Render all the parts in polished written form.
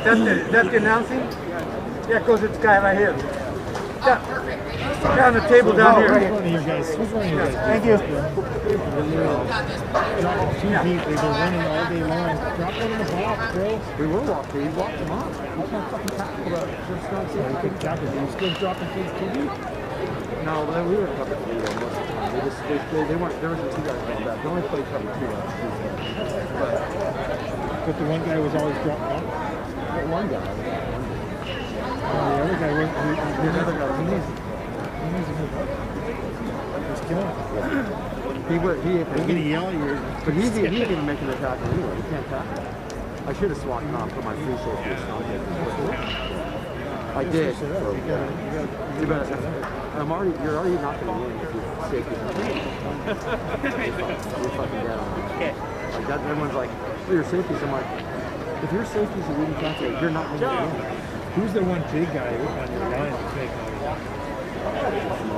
That's the announcing? Yeah, it goes to this guy right here. Yeah. Yeah, on the table down here. Who's running you guys? Thank you. They've been running all day long. Drop them in the box, bro. We will walk. We walked them off. That's my fucking tackle. You couldn't tackle them. You still dropping kids TV? No, but we were covered 3 most of the time. They weren't. There was two guys like that. They only played cover 2 But the one guy was always dropped off. One guy. The other guy was. The other guy was amazing. He's killing it. He I'm gonna yell at you. But he didn't even make an attack anyway. He can't tackle. I should have swatted him off for my free safety. I did. You better. You're already not going to win if you're safety. You're fucking dead on it. Like that. Everyone's like, "Oh, your safeties." I'm like, if your safeties are leading tackle, you're not going to win. Who's the one big guy on your line that's making all that?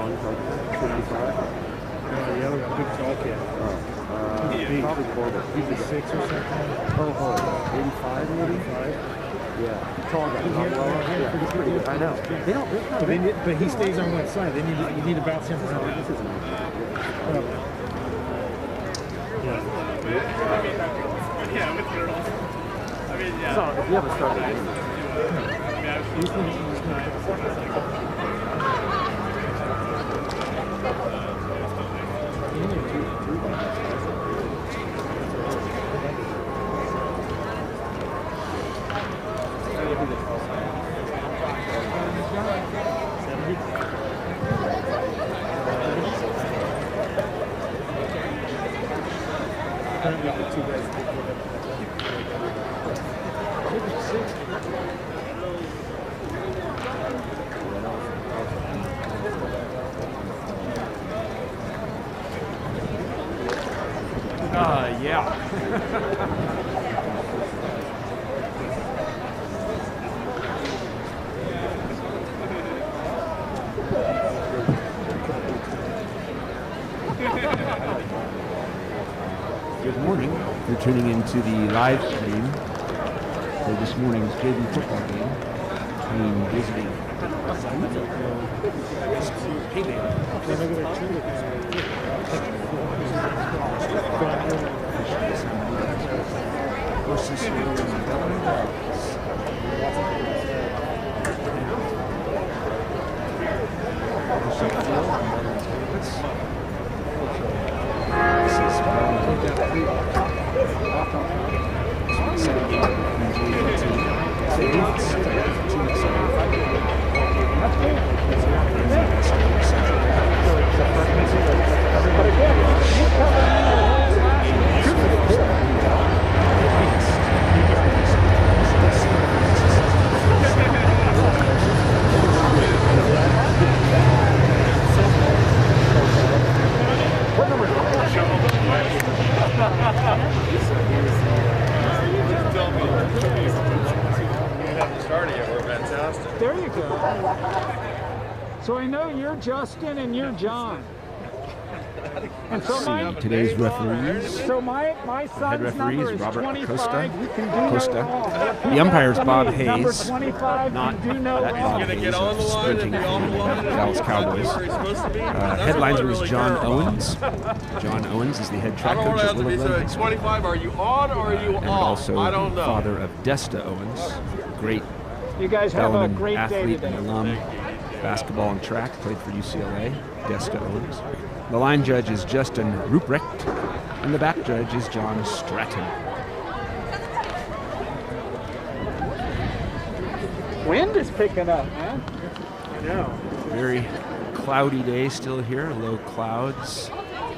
He's like 55. The other one, big tall kid. Probably Corbett. He's a 6 or something. 85 maybe? 85. Yeah. Tall guy. Yeah, he's pretty good. I know. They don't. But he stays on one side. You need to bounce him around. This isn't So, if you haven't started the game. Yeah. Good morning. You're tuning into the live stream for this morning's JV football game between visiting San Benito Haybalers. Versus Bellarmine. There you go. So I know you're Justin and you're John. And so today's referees. So my son's head number referee is is Robert 25. You can do Costa. no wrong. The umpire's Bob Number Hayes. 25, Not you do no that wrong. Bob Hayes of sprinting from the Dallas Cowboys. Headliner was John Owens. John Owens is the head track coach at Willow Glen High School. 25, are you on or are you And off? also I don't know. father of Desta Owens, great You guys have a Bellarmine great day athlete today. and alum. Basketball and track, played for UCLA, Desta Owens. The line judge is Justin Ruprecht, and the back judge is John Stratton. Wind is picking up, man. I know. Very cloudy day still here, low clouds.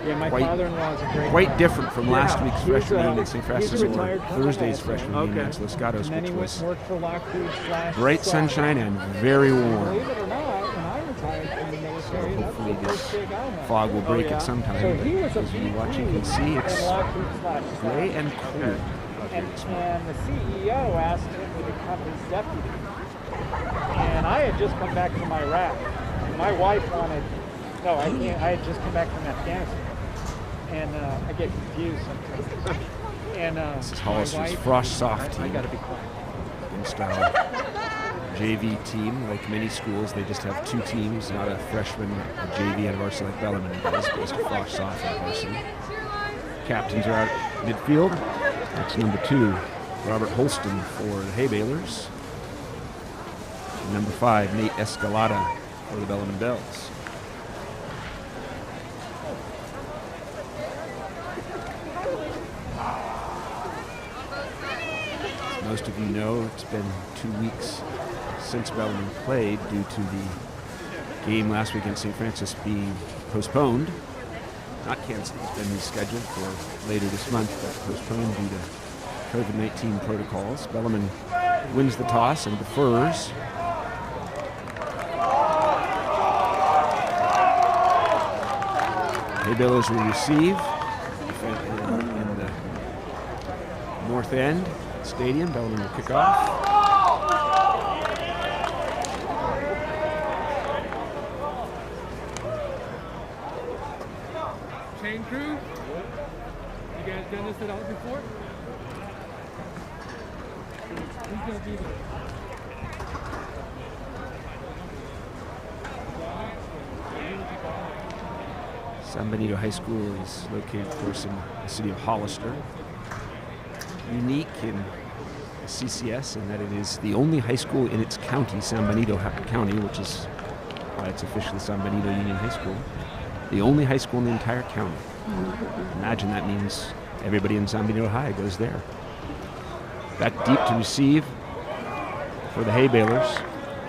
Yeah, my Quite- father-in-law's a great Quite guy. different from last week's He's, freshman game uh, at St. he's a Francis or retired Thursday's football freshman player. game against Los Gatos, And then which he was worked for Lockheed / bright Squadron. sunshine and very warm. Believe it or not, when I retired from the military, that's Hopefully the this first gig I went. fog will break Oh, yeah? at some time. So but he was a as you watch, you VP can see in it's Lockheed / gray Squadron. and cool out here this morning. And the CEO asked him to become his deputy. And I had just come back from Iraq. My wife wanted, no, I can't, I had just come back from Afghanistan. And I get confused sometimes. And This is my Hollister's wife- Frost Soft I team. gotta be quiet. Against our JV team. Like many schools, they just have two teams, not a freshman, a JV, and a varsity like Bellarmine does, but it's a Frost Soft and varsity. Captains are out at midfield. That's number 2, Robert Holston for the Haybalers. And number 5, Nate Escalada for the Bellarmine Bells. As most of you know, it's been 2 weeks since Bellarmine played due to the game last week against St. Francis being postponed. Not canceled, it's been rescheduled for later this month, but postponed due to COVID-19 protocols. Bellarmine wins the toss and defers. Haybalers will receive in the north end stadium. Bellarmine will kick off. Chain crew? You guys done this at all before? Who's gonna be there? San Benito High School is located, of course, in the city of Hollister. Unique in CCS in that it is the only high school in its county, San Benito County, which is why it's officially San Benito Union High School. The only high school in the entire county. Imagine that means everybody in San Benito High goes there. Back deep to receive for the Haybalers,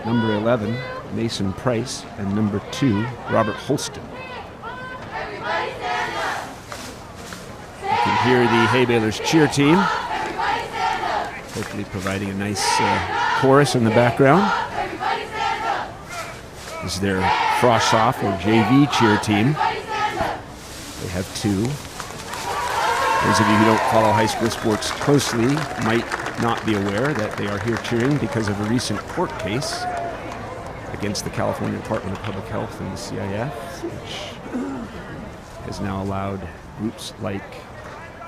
number 11, Mason Price, and number 2, Robert Holston. You can hear the Haybalers cheer team, hopefully providing a nice chorus in the background. This is their Frost Soft or JV cheer team. They have 2. Those of you who don't follow high school sports closely might not be aware that they are here cheering because of a recent court case against the California Department of Public Health and the CIF, which has now allowed groups like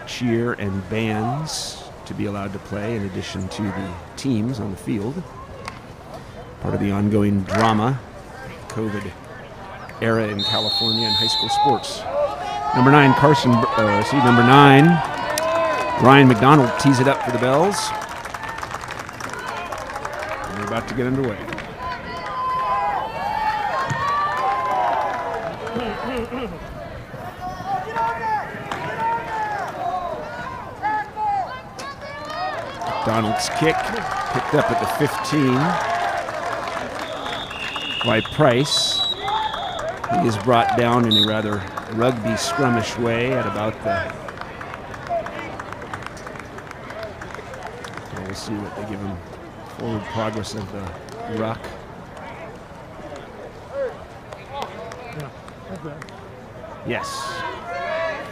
cheer and bands to be allowed to play in addition to the teams on the field. Part of the ongoing drama, COVID era in California and high school sports. Number 9, number 9, Ryan McDonald tees it up for the Bells. And we're about to get underway. McDonald's kick picked up at the 15 by Price. He is brought down in a rather rugby scrummish way at about the... We'll see what they give him. Forward progress of the ruck. Yes.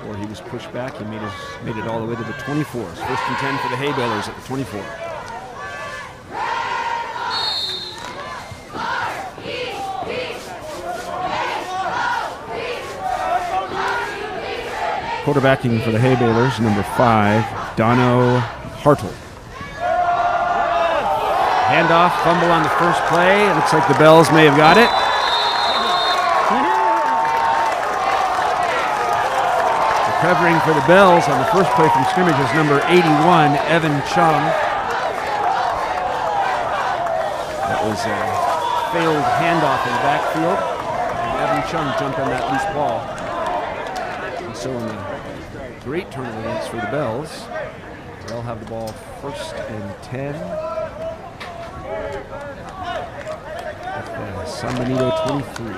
Before he was pushed back, he made it all the way to the 24s. 1st and 10 for the Haybalers at the 24. Quarterbacking for the Haybalers, number 5, Dono Hartle. Handoff, fumble on the first play. It looks like the Bells may have got it. Recovering for the Bells on the first play from scrimmage is number 81, Evan Chung. That was a failed handoff in the backfield. And Evan Chung jumped on that loose ball. And so in a great turn of events for the Bells, they'll have the ball 1st and 10. San Benito 23.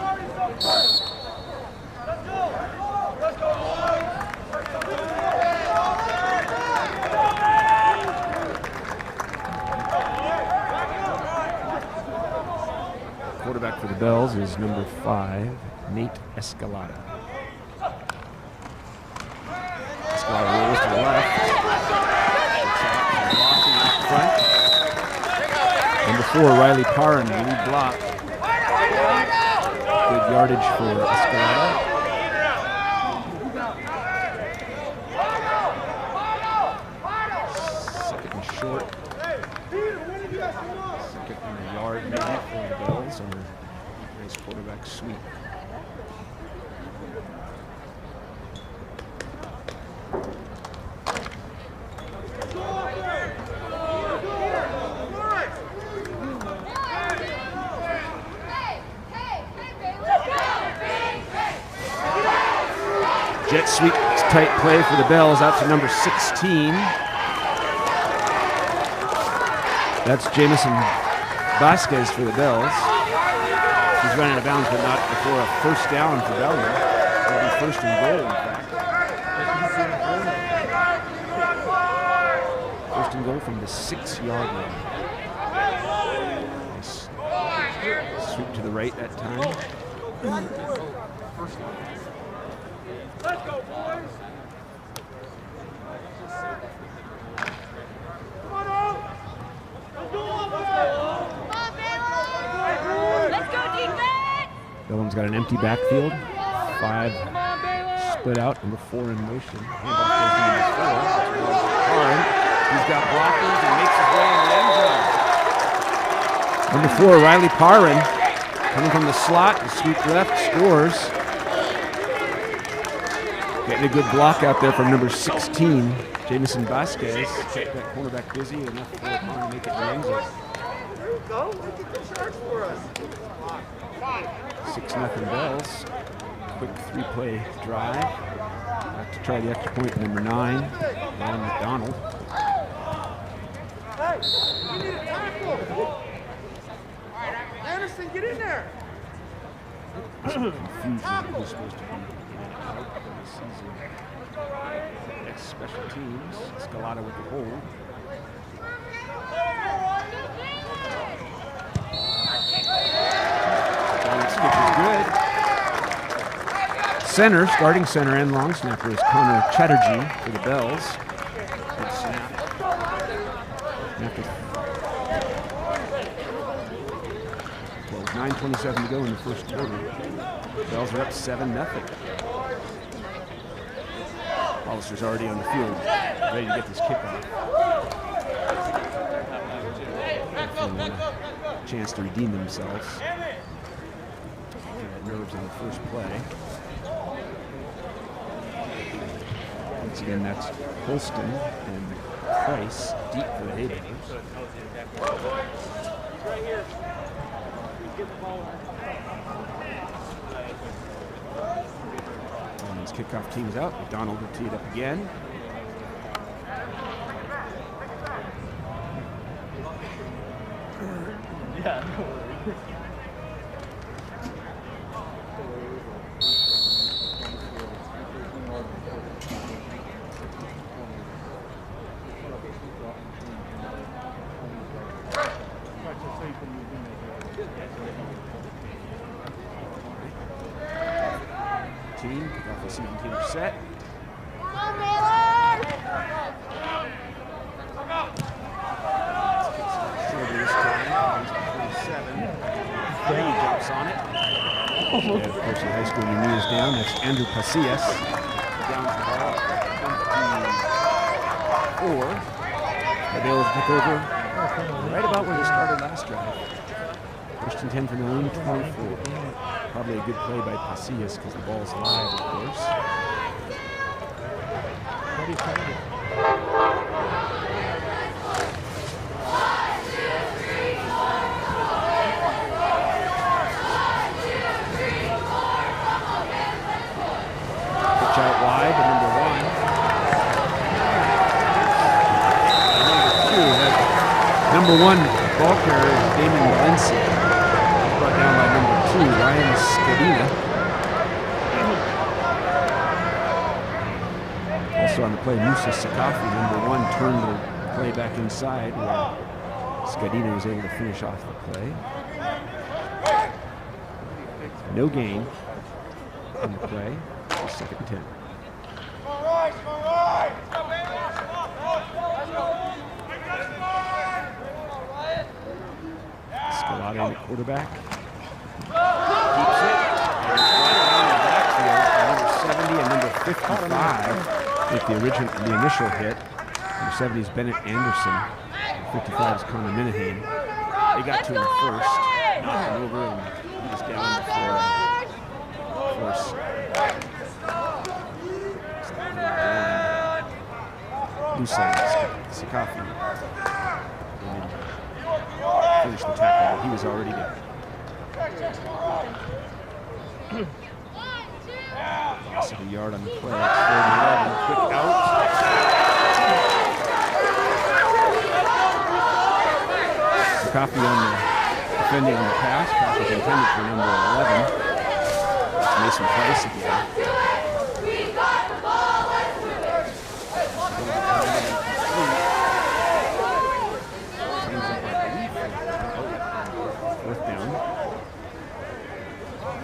Quarterback for the Bells is number 5, Nate Escalada. Escalada rolls to the left. Blocking up front. Number 4, Riley Parran, lead block. Good yardage for Escalada. Second and short. Second and a yard maybe for the Bells on a nice quarterback sweep. Jet sweep tight play for the Bells out to number 16. That's Jamison Vasquez for the Bells. He's running out of bounds, but not before a first down for Bellarmine. It'll be first and goal, in fact. First and goal from the 6-yard line. Nice sweep to the right that time. Let's go, boys! Come on, out! Let's go, let's go, defense! Bellarmine's got an empty backfield. 5 split out. Number 4 in motion. Handoff goes to number 4. Hard. He's got blockers and makes his way in the end zone. Number 4, Riley Parran, coming from the slot. The sweep left, scores. Getting a good block out there from number 16, Jamison Vasquez. Kept that cornerback busy enough for Parran to make it in the end zone. There you go. Look at the charge for us. 6-0 Bells. Quick 3-play drive. Back to try the extra point with number 9, Ron McDonald. Hey, you need a tackle. Anderson, get in there. Some confusion who's supposed to be in and out of the season. Next special teams. Escalada with the hold. Skip is good. Center, starting center and long snapper is Connor Chatterjee for the Bells. Good snap. After 9:27 to go in the first quarter. Bells are up 7-0. Hollister's already on the field, ready to get this kickoff. A chance to redeem themselves. Nerves on the first play. Once again, that's Holston and Price deep for the Haybalers. Right here. And his kickoff team is out. McDonald will tee it up again. Yeah, no worries. Team, kickoff receiving team are set. Shorter this time. 27. He jumps on it. And of course, the high school junior is down. That's Andrew Pasillas. Downs the ball. 24. The Bills took over right about where they started last drive. First and 10 from their own 24. Probably a good play by Pasillas because the ball's live, of course. What do you think? Pitch out wide to number 1. And number 2, number 1 ball carrier is Damon Valencia. Brought down by number Ryan Scadina. Also on the play, Musa Sakafi, number 1, turned the play back inside where Scadina was able to finish off the play. No gain on the play. Second and 10. Scalata, the quarterback. Keeps it. And right down the backfield, number 70 and number 55 with the initial hit. Number 70 is Bennett Anderson. Number 55 is Connor Minahan. They got to him first, knocked him over, and he was down for force. Musa Sakafi finished the tackle, but he was already down. Loss of a yard on the play. It's 4-11. Quick out. Sakafi on the defending on the pass. Pass was intended for number 11. It's Mason Price again. Fourth down.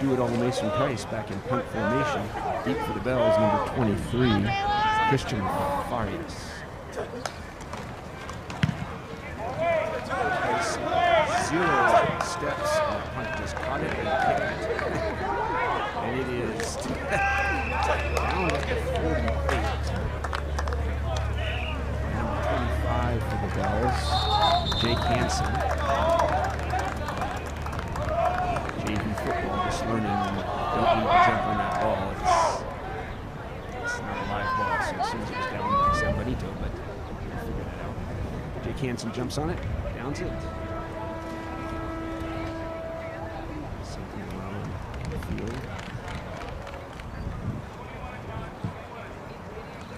Do it all Mason Price back in punt formation. Deep for the Bells, number 23, Christian Farias. Price, 0 steps on the punt, just caught it and kicked it. And it is down at the 48. Number 25 for the Bells, Jake Hansen. JV football, just learning, don't need to jump on that ball. It's not a live ball, so as soon as it was down by San Benito, but we'll figure that out. Jake Hansen jumps on it, downs it. Something around the field.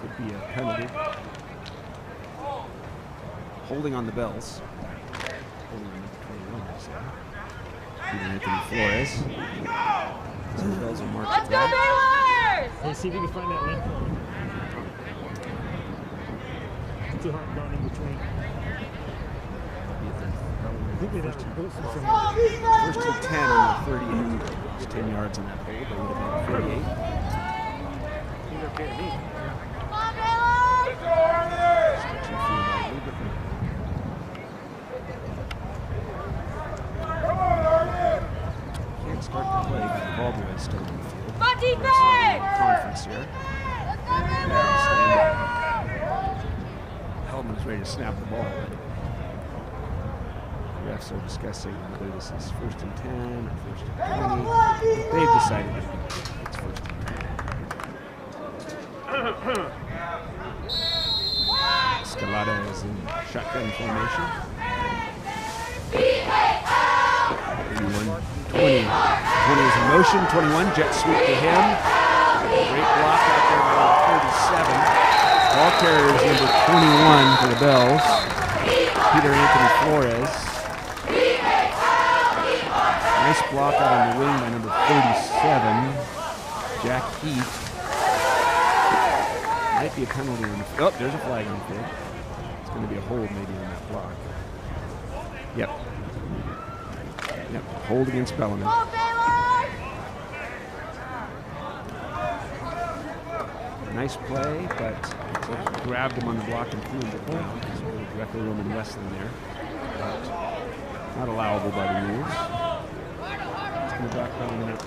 Could be a penalty. Holding on the Bells. Holding on the 21, I say. Anthony Flores. So the Bells will march Let's go, back. Baylors! Hey, see if you can find that link for me. It's too hard going in between. I think they'd have to post it somewhere. First and 10 on the 38. It's 10 yards on that hold. They would have been 38. Either okay to me. Come on, Baylors! Stretching field out a little bit more. Can't start the play, but the ball boy is still in the field. Come on, defense! Conference here. Let's go, Baylors! Hellman is ready to snap the ball, but the refs are discussing whether this is first and 10 or first and 20. They've decided it's first and 10. Scalata is in shotgun formation. 31, 20. 20 is in motion. 21, jet sweep to him. Great block out there by number 37. Ball carrier is number 21 for the Bells. Peter Anthony Flores. Nice block out on the wing by number 37. Jack Heath. Might be a penalty on the field. Oh, there's a flag on the field. It's going to be a hold maybe on that block. Yep. Yep, hold against Bellarmine. Come on, Baylors! Nice play, but grabbed him on the block and threw him to the ground. He's really directly roaming less than there. But not allowable by the rules. It's going to back Bellarmine up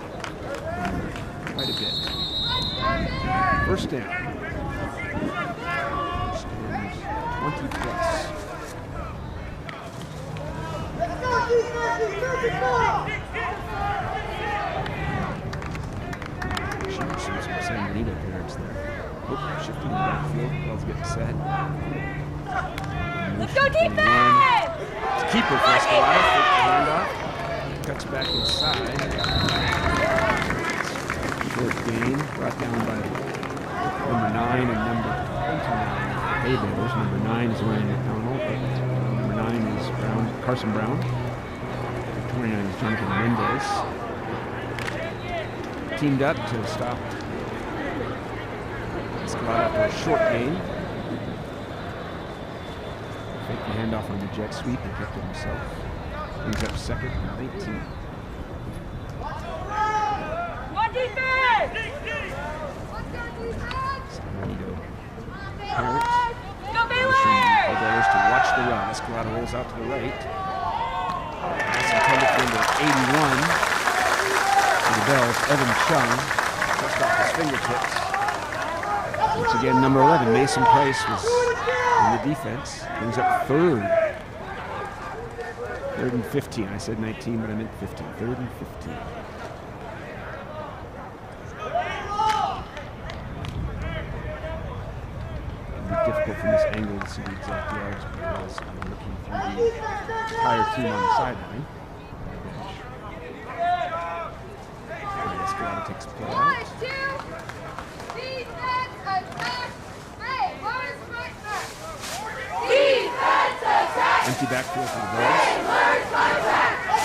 quite a bit. First down. First down, 20 plus. Some San Benito parents there. Shifting the backfield. Bell's getting set. Let's go, defense! It's a keeper for Escalada. Takes the handoff. Cuts back inside. Short gain. Brought down by number 9 and number 29. Haybalers. Number 9 is Ryan McDonald. Number 9 is Carson Brown. 29 is Jonathan Mendez. teamed up to stop Escalada after a short gain. Fake the handoff on the jet sweep and kept it himself. Brings up second and 19. One defense! San Benito parents. Go Haybalers Baylor! to watch the run. Escalada rolls out to the right. That's intended for number 81. To the Bells, Evan Chung. Just off his fingertips. Once again, number 11, Mason Price was in the defense. Brings up third. Third and 15. I said 19, but I meant 15. Third and 15. It'd be difficult from this angle to see the exact yards because I'm looking through the entire team on the sideline. Escalada takes play out. Empty backfield for the Bells.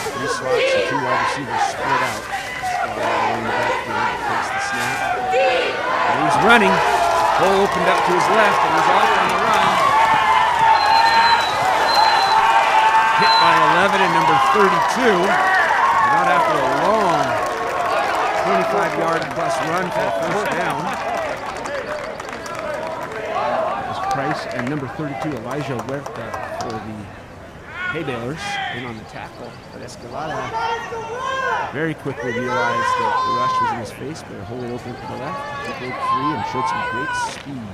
3 slots and 2 wide receivers split out. Escalada in the backfield takes the snap. And he's running. Hole opened up to his left and he's off on the run. Hit by 11 and number 32. Not after a long 25-yard plus run for a first down. There's Price and number 32, Elijah Huerta for the Haybalers in on the tackle. But Escalada very quickly realized that the rush was in his face, but a hole open to the left. Took out 3 and showed some great speed.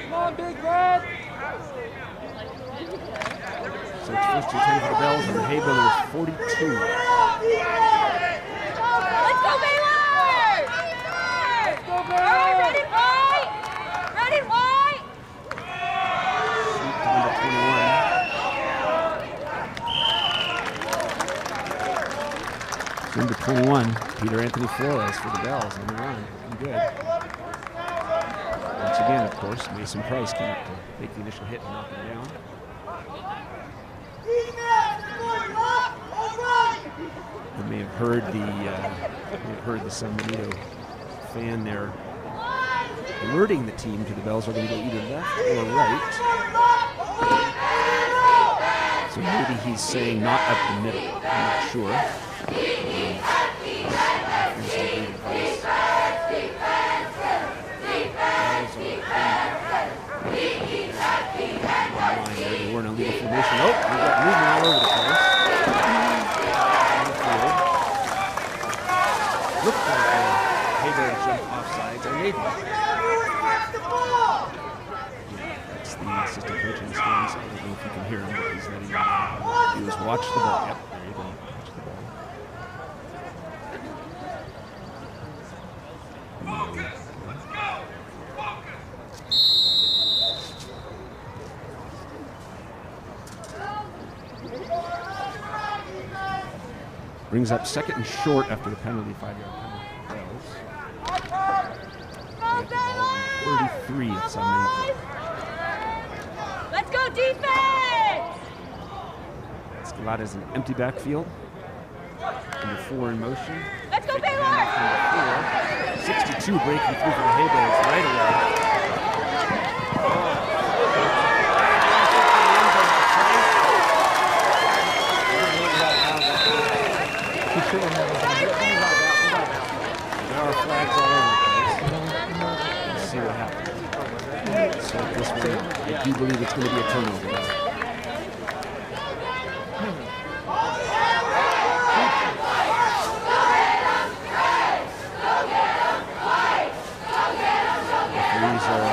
Come on, Big Red! So it's first and 10 for the Bells on the Haybalers 42. Let's go, Baylor! Let's go, Baylor! All right, ready, white! Ready, white! Sweep to number 21. Number 21, Peter Anthony Flores for the Bells on the run. Looking good. Once again, of course, Mason Price came up to make the initial hit and knock him down. You may have heard the San Benito fan there alerting the team to the Bells are going to go either left or right. So maybe he's saying not up the middle. I'm not sure. They were in a legal formation. Oh, we got movement all over the place. Looked like Haybalers jumped offsides. I made one. That's the assistant coach in the stands. I don't know if you can hear him, but he's letting him know. He was watch the ball. Yep, there you go. Watch the ball. Brings up second and short after the penalty, 5-yard penalty. Bells. 33 at San Benito. Let's go, defense! Escalada's an empty backfield. Number 4 in motion. Let's go, Baylor! 62 breaking through for the Haybalers right away. There are flags all over the place. Let's see what happens. So this one, I do believe it's going to be a turnover. Referees are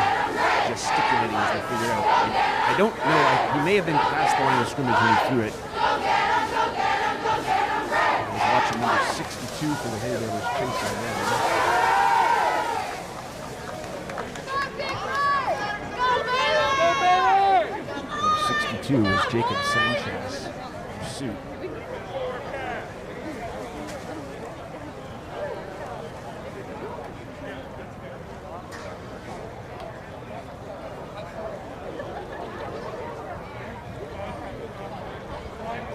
gesticulating as they figure out. I don't know. He may have been past the line of scrimmage when he threw it. Watching number 62 for the Haybalers chasing them. Number 62 is Jacob Sanchez. Pursuit.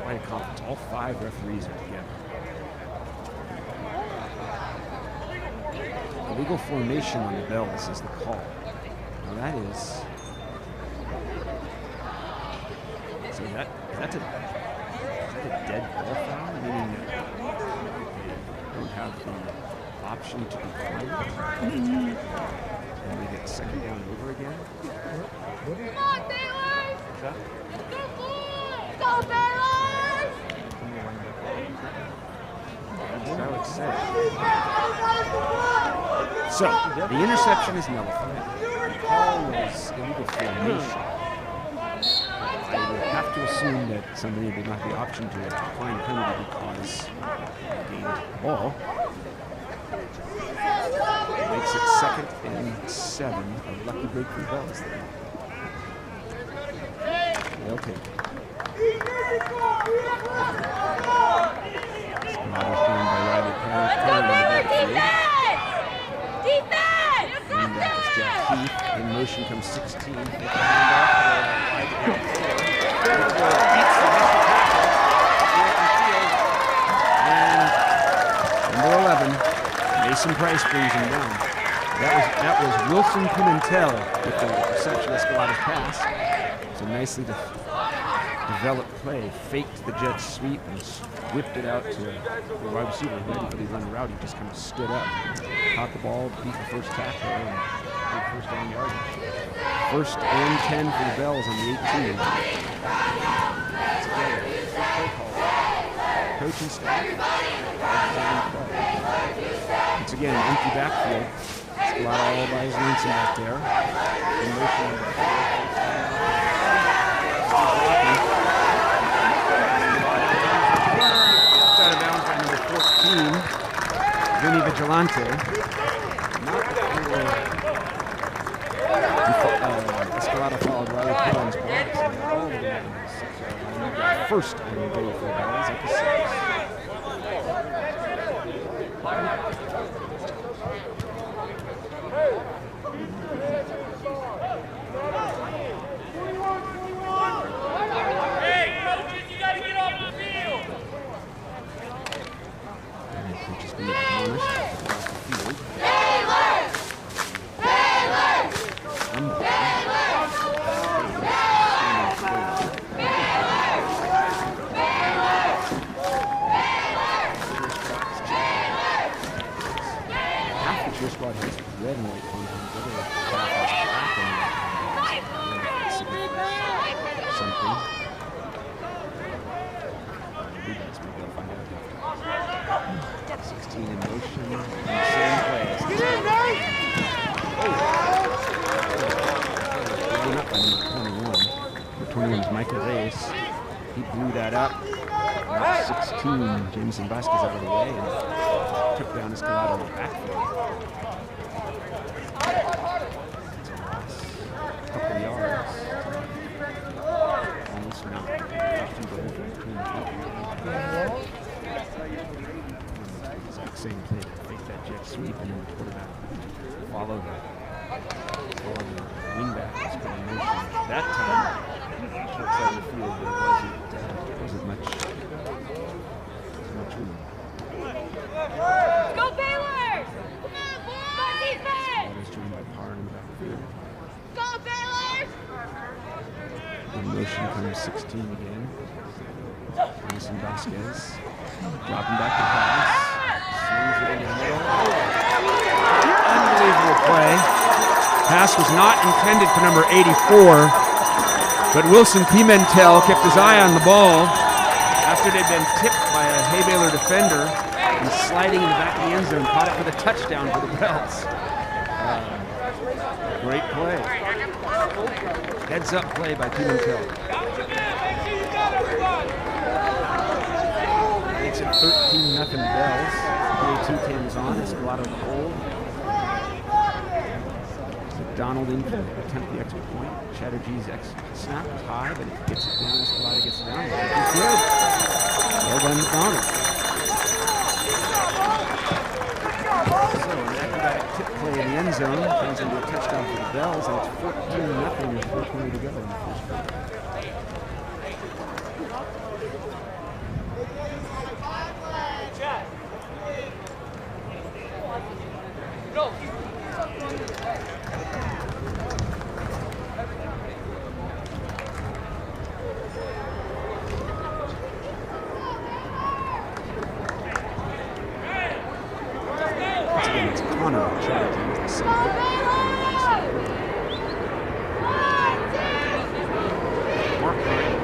Quite a All 5 referees are together. Illegal formation on the bells is the call. Now that is, so that's a dead ball foul, meaning that they don't have the option to decline it. And we get second down over again. Come on, Baylor! What's that? Go, Baylor! That's what I would say. So, the interception is nullified. The call was illegal formation. I would have to assume that somebody did not have the option to decline penalty because they gained the ball. It makes it 2nd and 7. A lucky break for the Bells there. They'll take it. Scott is joined by Riley Parent in the backfield. Defense! And that is Jack Heath. In motion comes 16. Beats the and number 11, Mason Price brings him down. That was Wilson Pimentel with the reception of Escalada's pass. So nicely developed play, faked the Jets sweep and whipped it out to the wide receiver who hadn't really run the route. He just kind of stood up, caught the ball, beat the first tackler, and made first down yardage. 1st and 10 for the Bells on the 18. It's again a good play call. Coaching staff. Once again, an empty backfield. Escalada all by his lonesome back there. In motion on the out of bounds by number 14, Vinny Vigilante. Not Escalada followed Riley Collins' blocks. All the way down to the 6-yard line. 1st and goal for the Bells at the 6. Jameson Vasquez out of the way and took down Escalada in the backfield. It's a loss. A couple of yards. Almost not. Exact same play to fake that jet sweep and then the quarterback follow the wingback was going in motion. That time, short side of the field, but it wasn't much. Go Baylor! Go defense! That is joined by Parr in the backfield. Go Baylor! In motion comes 16 again. Mason Vasquez. Dropping back to pass. Swings it in the middle. Unbelievable play. Pass was not intended for number 84, but Wilson Pimentel kept his eye on the ball after they'd been tipped by a Haybaler defender and sliding in the back of the end zone, caught it for the touchdown for the Bells. Great play. Heads up play by Pimentel. Makes it 13-0 Bells. PA2 cams on. Escalada with the hold. So Donald in to attempt the extra point. Chatterjee's snap is high, but it gets it down. Escalada gets it down. He's good. Well done, Donald. So an acrobatic tip play in the end zone turns into a touchdown for the Bells, and it's 14-0 with 4:20 to go in the first quarter. Connor charging as the center. Mark Martin.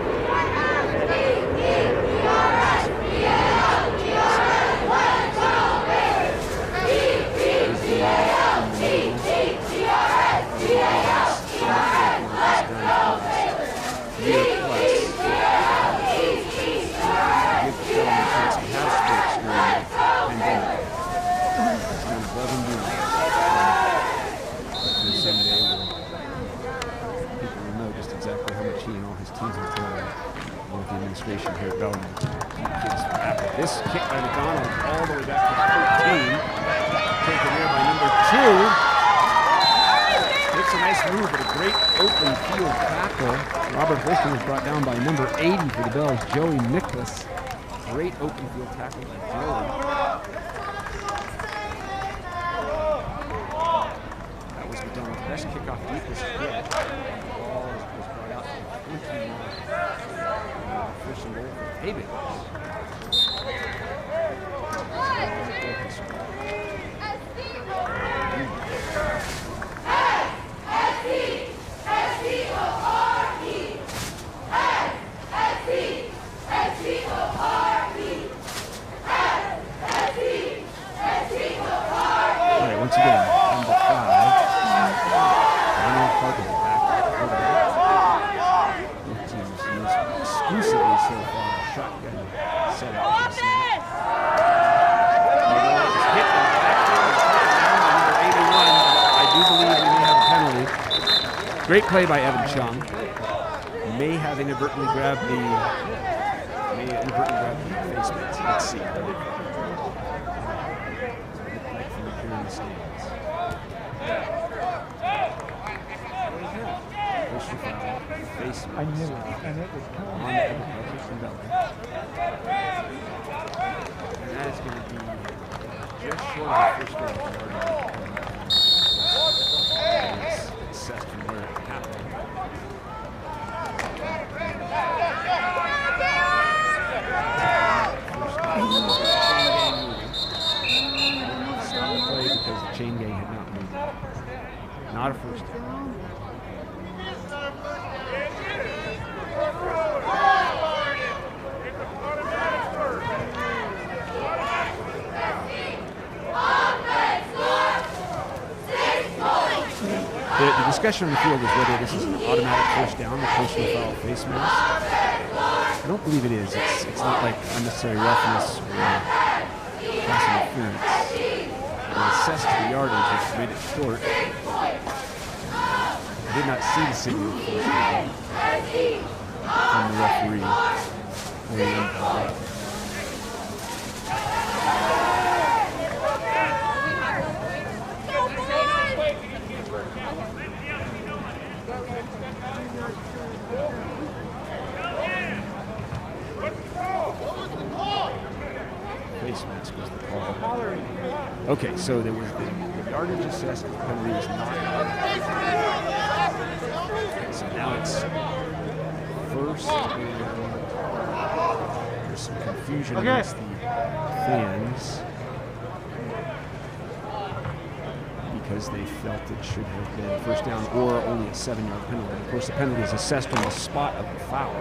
Administration here at Bellarmine. This kick by McDonald all the way back to 13. Taken there by number 2. Makes a nice move, but a great open field tackle. Robert Holster was brought down by number 80 for the Bells, Joey Nicholas. Great open field tackle by Joey. That was McDonald's best kickoff deepest hit. The ball was brought out to 21. First and goal for Haybalers. All right, once again, number 5. Ronald Parker back. Exclusively so far, shotgun set up. Hit in the backfield, number 81. I do believe we may have a penalty. Great play by Evan Chung. May have inadvertently grabbed the face mask. Let's see. Look like from here in the stands. First foul, face mask. I knew it, and it was coming. On the from Bellarmine. And that is going to be just short of the first goal. It's assessed from where it happened. Stop the play because the chain gang had not moved. Not a first down. The discussion on the field is whether this is an automatic first down, the personal foul face mask. I don't believe it is. It's not like unnecessary roughness or pass interference. They assessed the yardage, which made it short. I did not see the signal from the referee. Face mask was the call. Okay, so there was the yardage assessed, the penalty was not. So now it's first. There's some confusion amongst the fans because they felt it should have been first down or only a 7-yard penalty. Of course, the penalty is assessed on the spot of the foul.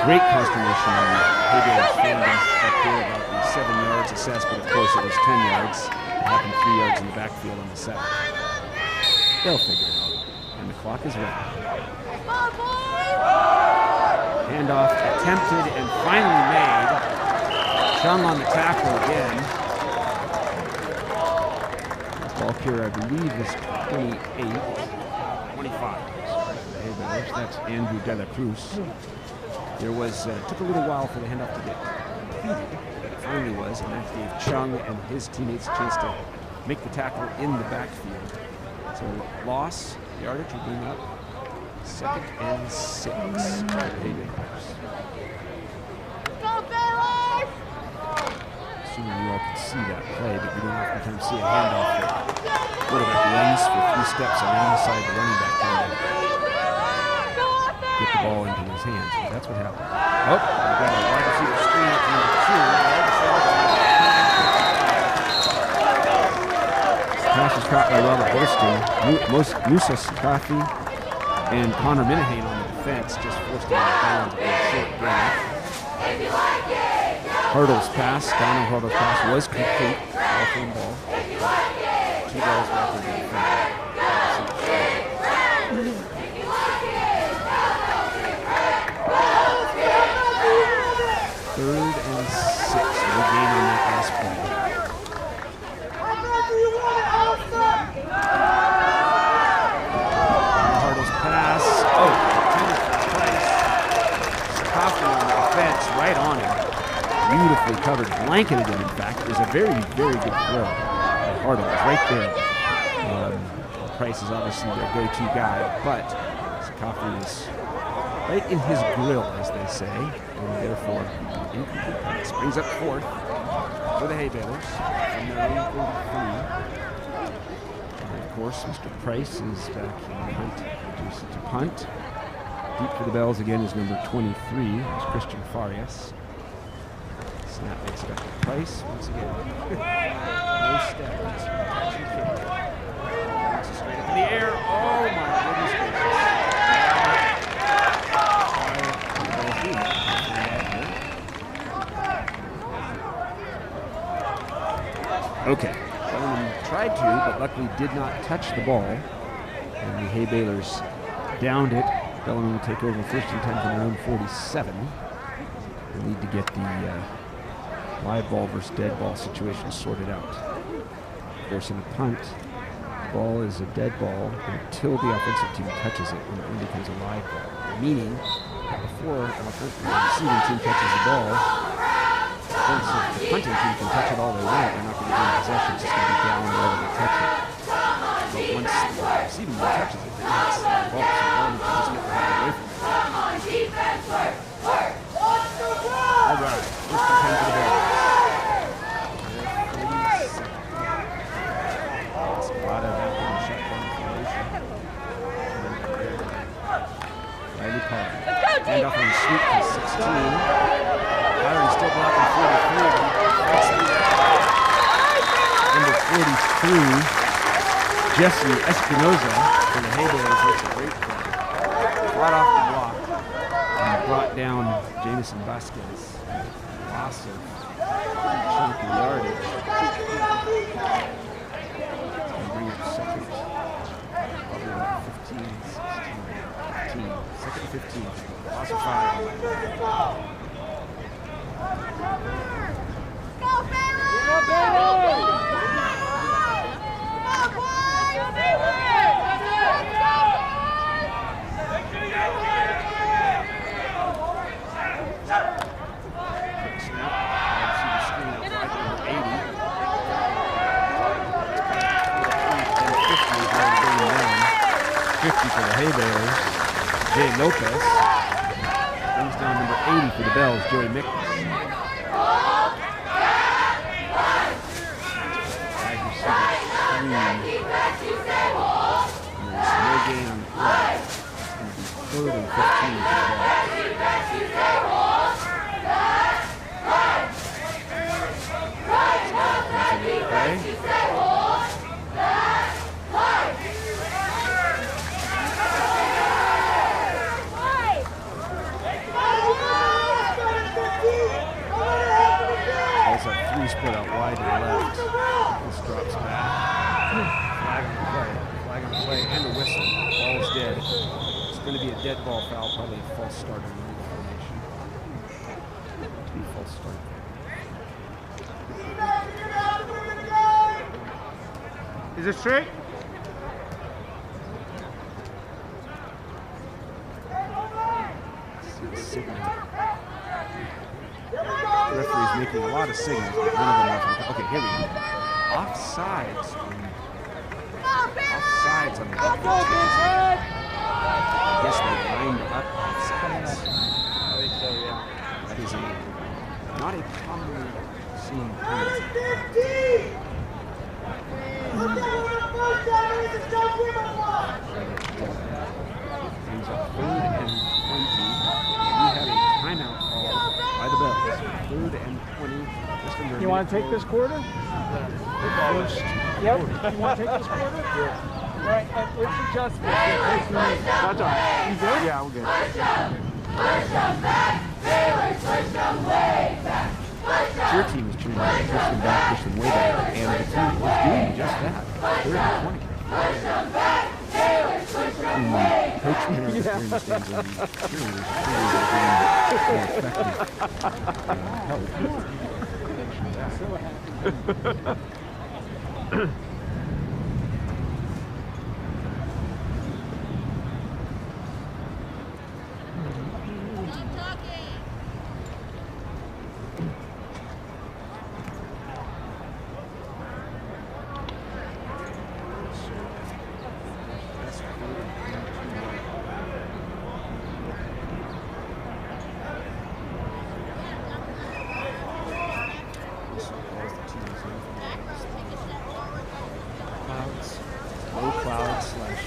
Great consternation on the Haybalers fandom up here about the 7 yards assessed, but of course it was 10 yards. It happened 3 yards in the backfield on the 7. They'll figure it out. And the clock is running. Handoff attempted and finally made. Chung on the tackle again. Ball carrier, I believe, is 25. The Haybalers. That's Andrew De La Cruz. There was, took a little while for the handoff to get completed, but it finally was, and that gave Chung and his teammates a chance to make the tackle in the backfield. So loss, yardage will bring up 2nd and 6 for the Haybalers. Assuming you all can see that play, but we don't oftentimes see a handoff that quarterback runs for 3 steps around the side of the running back to get the ball into his hands. That's what happened. Oh, we've got a wide receiver screen at number 2. Holston, Musa Sakafi and Connor Minahane on the defense just forced him out of bounds with a short game. Hartle's pass, Donald Hartle's pass was complete. All-thrown ball. 2 balls back to the defense. Third and 6. No gain on that last play. Hartle's pass. Oh, Sakafi on the offense, right on him. Beautifully covered, blanketed him, in fact. It was a very, very good throw. Hartle was right there. Price is obviously their go-to guy, but Sakafi is right in his grill, as they say, and therefore incomplete pass. Brings up 4th for the Haybalers from their own 33. And of course, Mr. Price is back in the hunt, reduced to punt. Deep for the Bells again is number 23, is Christian Farias. Snap makes it up to Price once again. No step. Catch and kick. Bounces straight up in the air. Oh my goodness gracious. Okay. Bellarmine tried to, but luckily did not touch the ball. And the Haybalers downed it. Bellarmine will take over 1st and 10 from their own 47. They need to get the live ball versus dead ball situation sorted out. Forcing a punt. The ball is a dead ball until the offensive team touches it, when it only becomes a live ball. Meaning, before the receiving team touches the ball, the punting team can touch it all they want. They're not going to gain possession. It's just going to be down wherever they touch it. But once the receiving team touches it, it's the ball. So Bellarmine can just get the ball away from it. All right, 1st and 10 for the Bells. Spada back in the shotgun formation. Riley Carr. Hand off on the sweep to 16. Byron still blocking 43. Number 43, Jesse Espinoza for the Haybalers with a great play. Right off the block. And brought down Jamison Vasquez. Loss of chunky yardage. And bring up second. Probably about 15, 16, 15. Second and 15. Loss of 5. Go, Baylor! Go, Baylor! For the Haybalers, Jay Lopez brings down number 80 for the Bells, Joey Mickles. Wide receiver 3. And there's no gain on the play. It's going to be 3rd and 15 for the split out wide to the left. This drops back. Flag on the play, and a whistle. Ball is dead. It's going to be a dead ball foul, probably a false start in the formation. To be a false start. Is it straight? Referee's making a lot of signals, but none of them are. Okay, here we go. Offsides on the offense. I guess they lined up offsides. That is not a commonly seen penalty. Brings up 3rd and 20. We have a timeout call by the Bells. 3rd and 20. Just under You want to take this quarter? First. Yep. You want to take this quarter? Right, and let's adjust this. That's all right. You good? Yeah, we're good. Your team is trying to push them back, push them way back, and the team is doing just that. They're at the 20. Coach Miller is during the stands, and the cheerleaders are more effective help. Low clouds slash.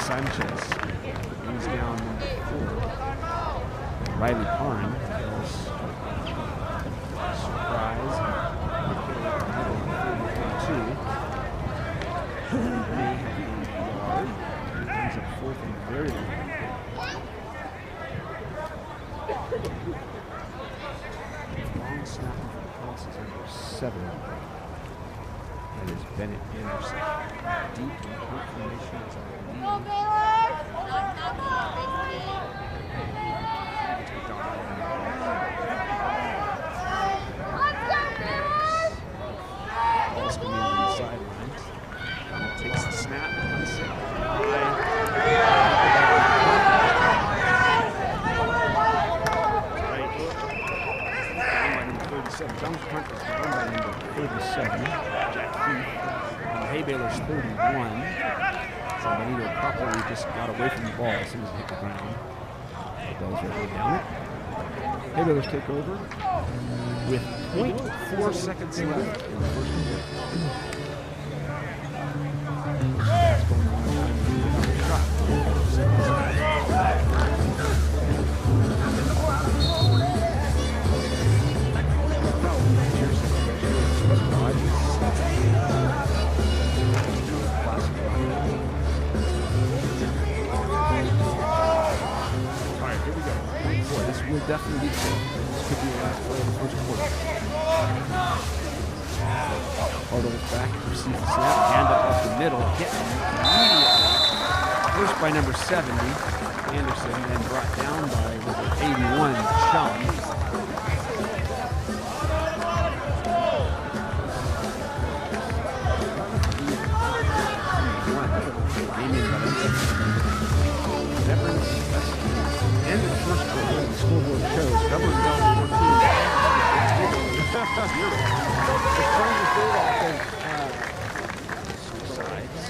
Sanchez. He's down 4. Riley Parn goes surprise. 32. May have a yard. He brings up 4th and very long. Long snap for the Colts is number 7. That is Bennett Anderson. Deep in point formation is our lead. Go Baylor! Ball's coming in on the sidelines. Donald takes the snap, puts it high. Down by number 37. John's punt is down by number 37. Jack Heath. Haybalers 31. San Benito properly just got away from the ball as soon as it hit the ground. The Bells ready down it. Haybalers take over with 0.4 seconds left in the first quarter. That's going on time to get another shot. Will definitely be cool. This could be the last play of the first quarter. Hartle's back, receives the snap, hand up off the middle, hit immediately. First by number 70, Anderson, then brought down by number 81, Chum. End of the first quarter, the scoreboard shows Governor Bell 14. Suicides.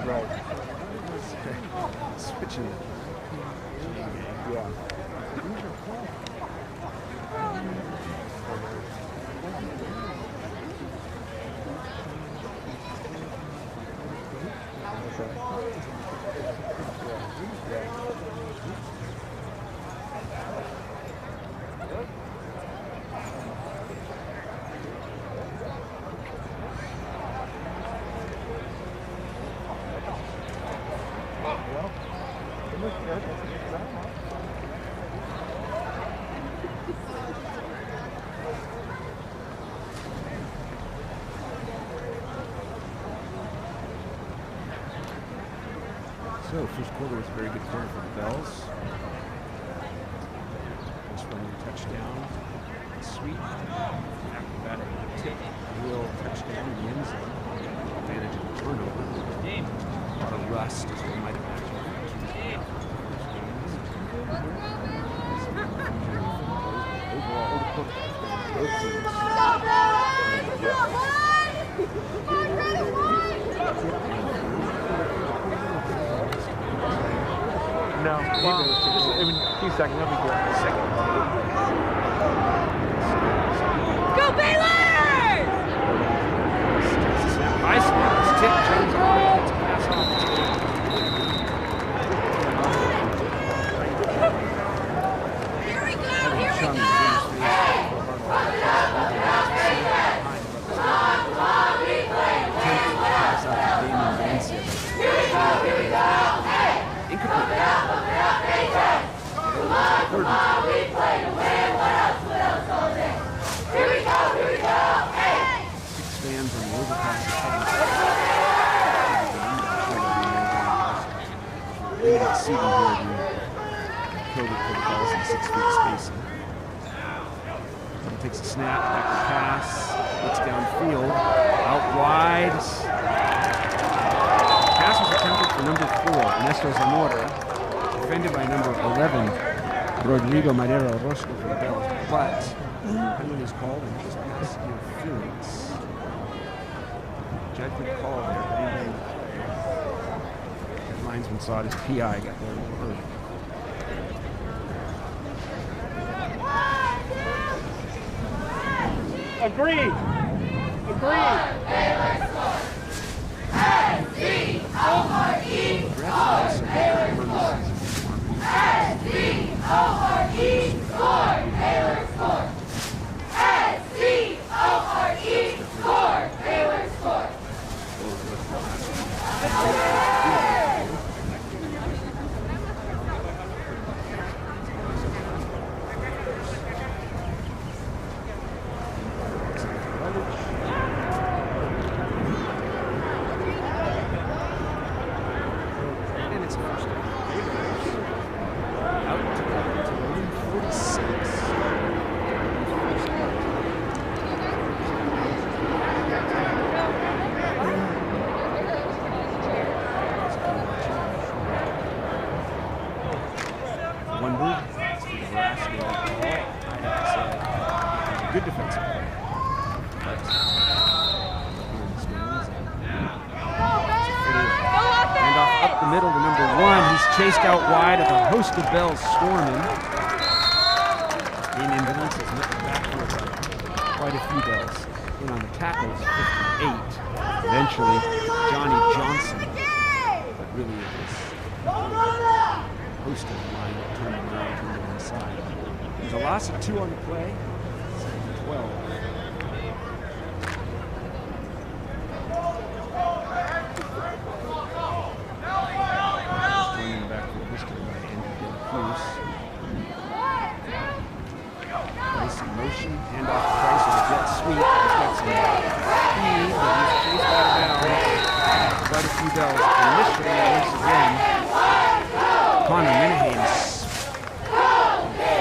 Right. Switching it. Yeah. So, first quarter was a very good quarter for the Bells. First running touchdown, sweet. After that, a tip, real touchdown in the end zone. Advantage of the turnover. A lot of rust, as one might imagine. No. Well, just a few seconds. That'll be good. Go Baylor! High school. It's tip. Jones on. It's a pass off. Here we go! Here we go! Six fans on the overpass. Limited seating here due to COVID protocols and 6 feet spacing. He takes a snap, back to pass, looks downfield, out wide. Pass was attempted for number 4, Ernesto Zamora, defended by number 11, Rodrigo Madero Orozco for the Bells, but penalty is called and just pass interference. Judgment call there, but even the linesman saw it as PI got there a little early. Agreed. And it's a first down. Out to 46. One move. It's the Nebraska ball. I have to say, good defensive play. But here in the stands, handoff up the middle to number 1. He's chased out wide of a host of Bells swarming. In ambulance has met the backfield by quite a few Bells. In on the tackles, 58. Eventually, Johnny Johnson. But really it was host of the line that turned around to the inside. There's a loss of 2 on the play. 12. Turning back for Worcester by Andrew Delacruz. Price in motion, handoff to Price with a jet sweep. He's got some speed, but he's chased out of bounds. Quite a few Bells. Initially, once again, Connor Minahan's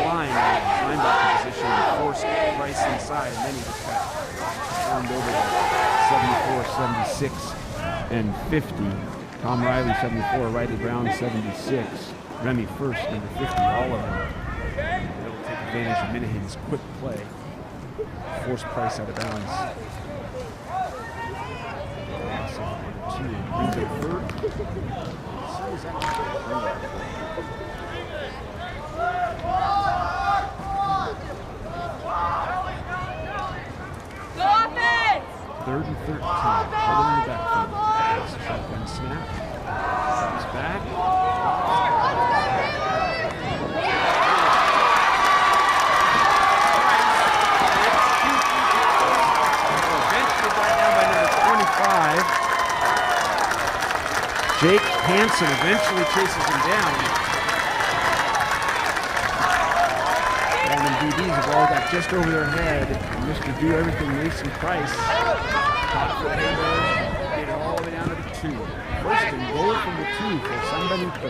flying out of linebacker position and forced Price inside, and then he just got turned over to 74, 76, and 50. Tom Riley, 74, Riley Brown, 76, Remy First, number 50, all of them able to take advantage of Minahan's quick play, force Price out of bounds. So, number 2, Green Bay third. Go offense! 3rd and 13, huddle in the backfield. Shotgun snap, drops back. Eventually brought down by number 25. Jake Hansen eventually chases him down. And the DBs have all got just over their head. And Mr. Do Everything Mason Price caught for the Haybalers, get it all the way down to the 2. First and goal from the 2 for San Benito.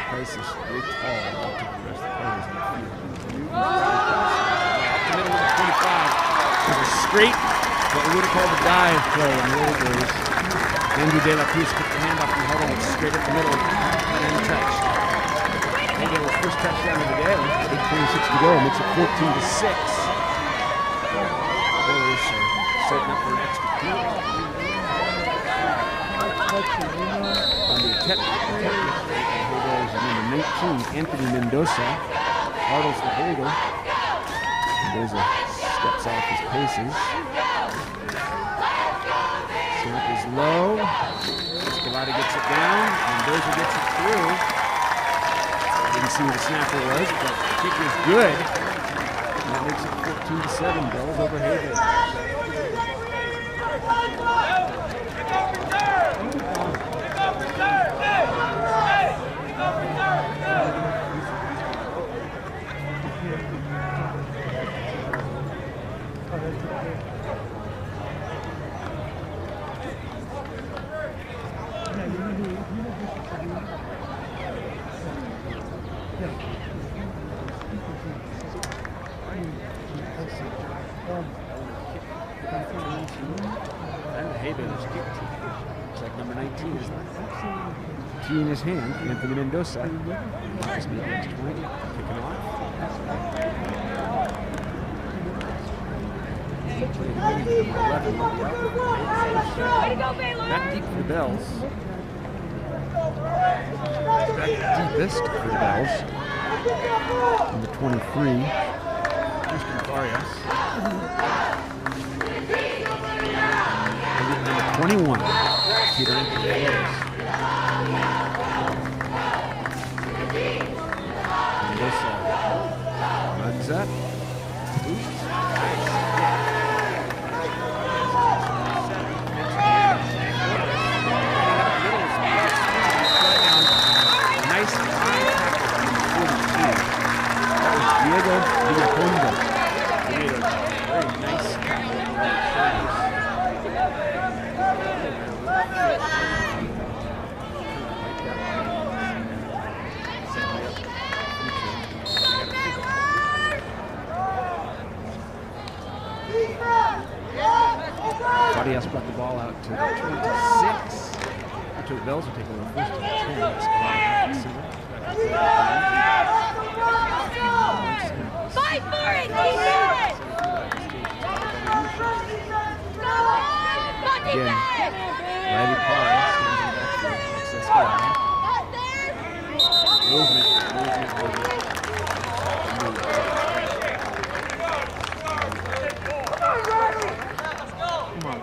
Price is very tall relative to the rest of the players in the field. Up the middle of the 25. It was straight, but They would have called a dive play in the old days. Andrew De La Cruz took the hand off the huddle and straight up the middle and untouched. Haybalers' first touchdown of the day. 8:26 to go. Makes it 14-6. Haybalers are setting up for an extra point. On the Haybalers are number 19, Anthony Mendoza. Hurdles the holder. Mendoza steps off his paces. Snap is low. Escalada gets it down. Mendoza gets it through. Didn't see who the snapper was, but the kick is good. And that makes it 14-7. Bells over Haybalers. And the Haybalers kick. Looks like number 19 is key in his hand. Anthony Mendoza. This may be next point. Kicking off. Back deep for the Bells. Back deepest for the Bells. Number 23. Houston Farias. Number 21. Peter Anthony. Mendoza runs up. Oops. Nice high tackle on the 42. That was Diego Villaconda. Very nice tackle. Farias brought the ball out to 26. The Bells will take over first and 10. Fight for it, defense! Again, Riley Parr standing back for movement. Come on,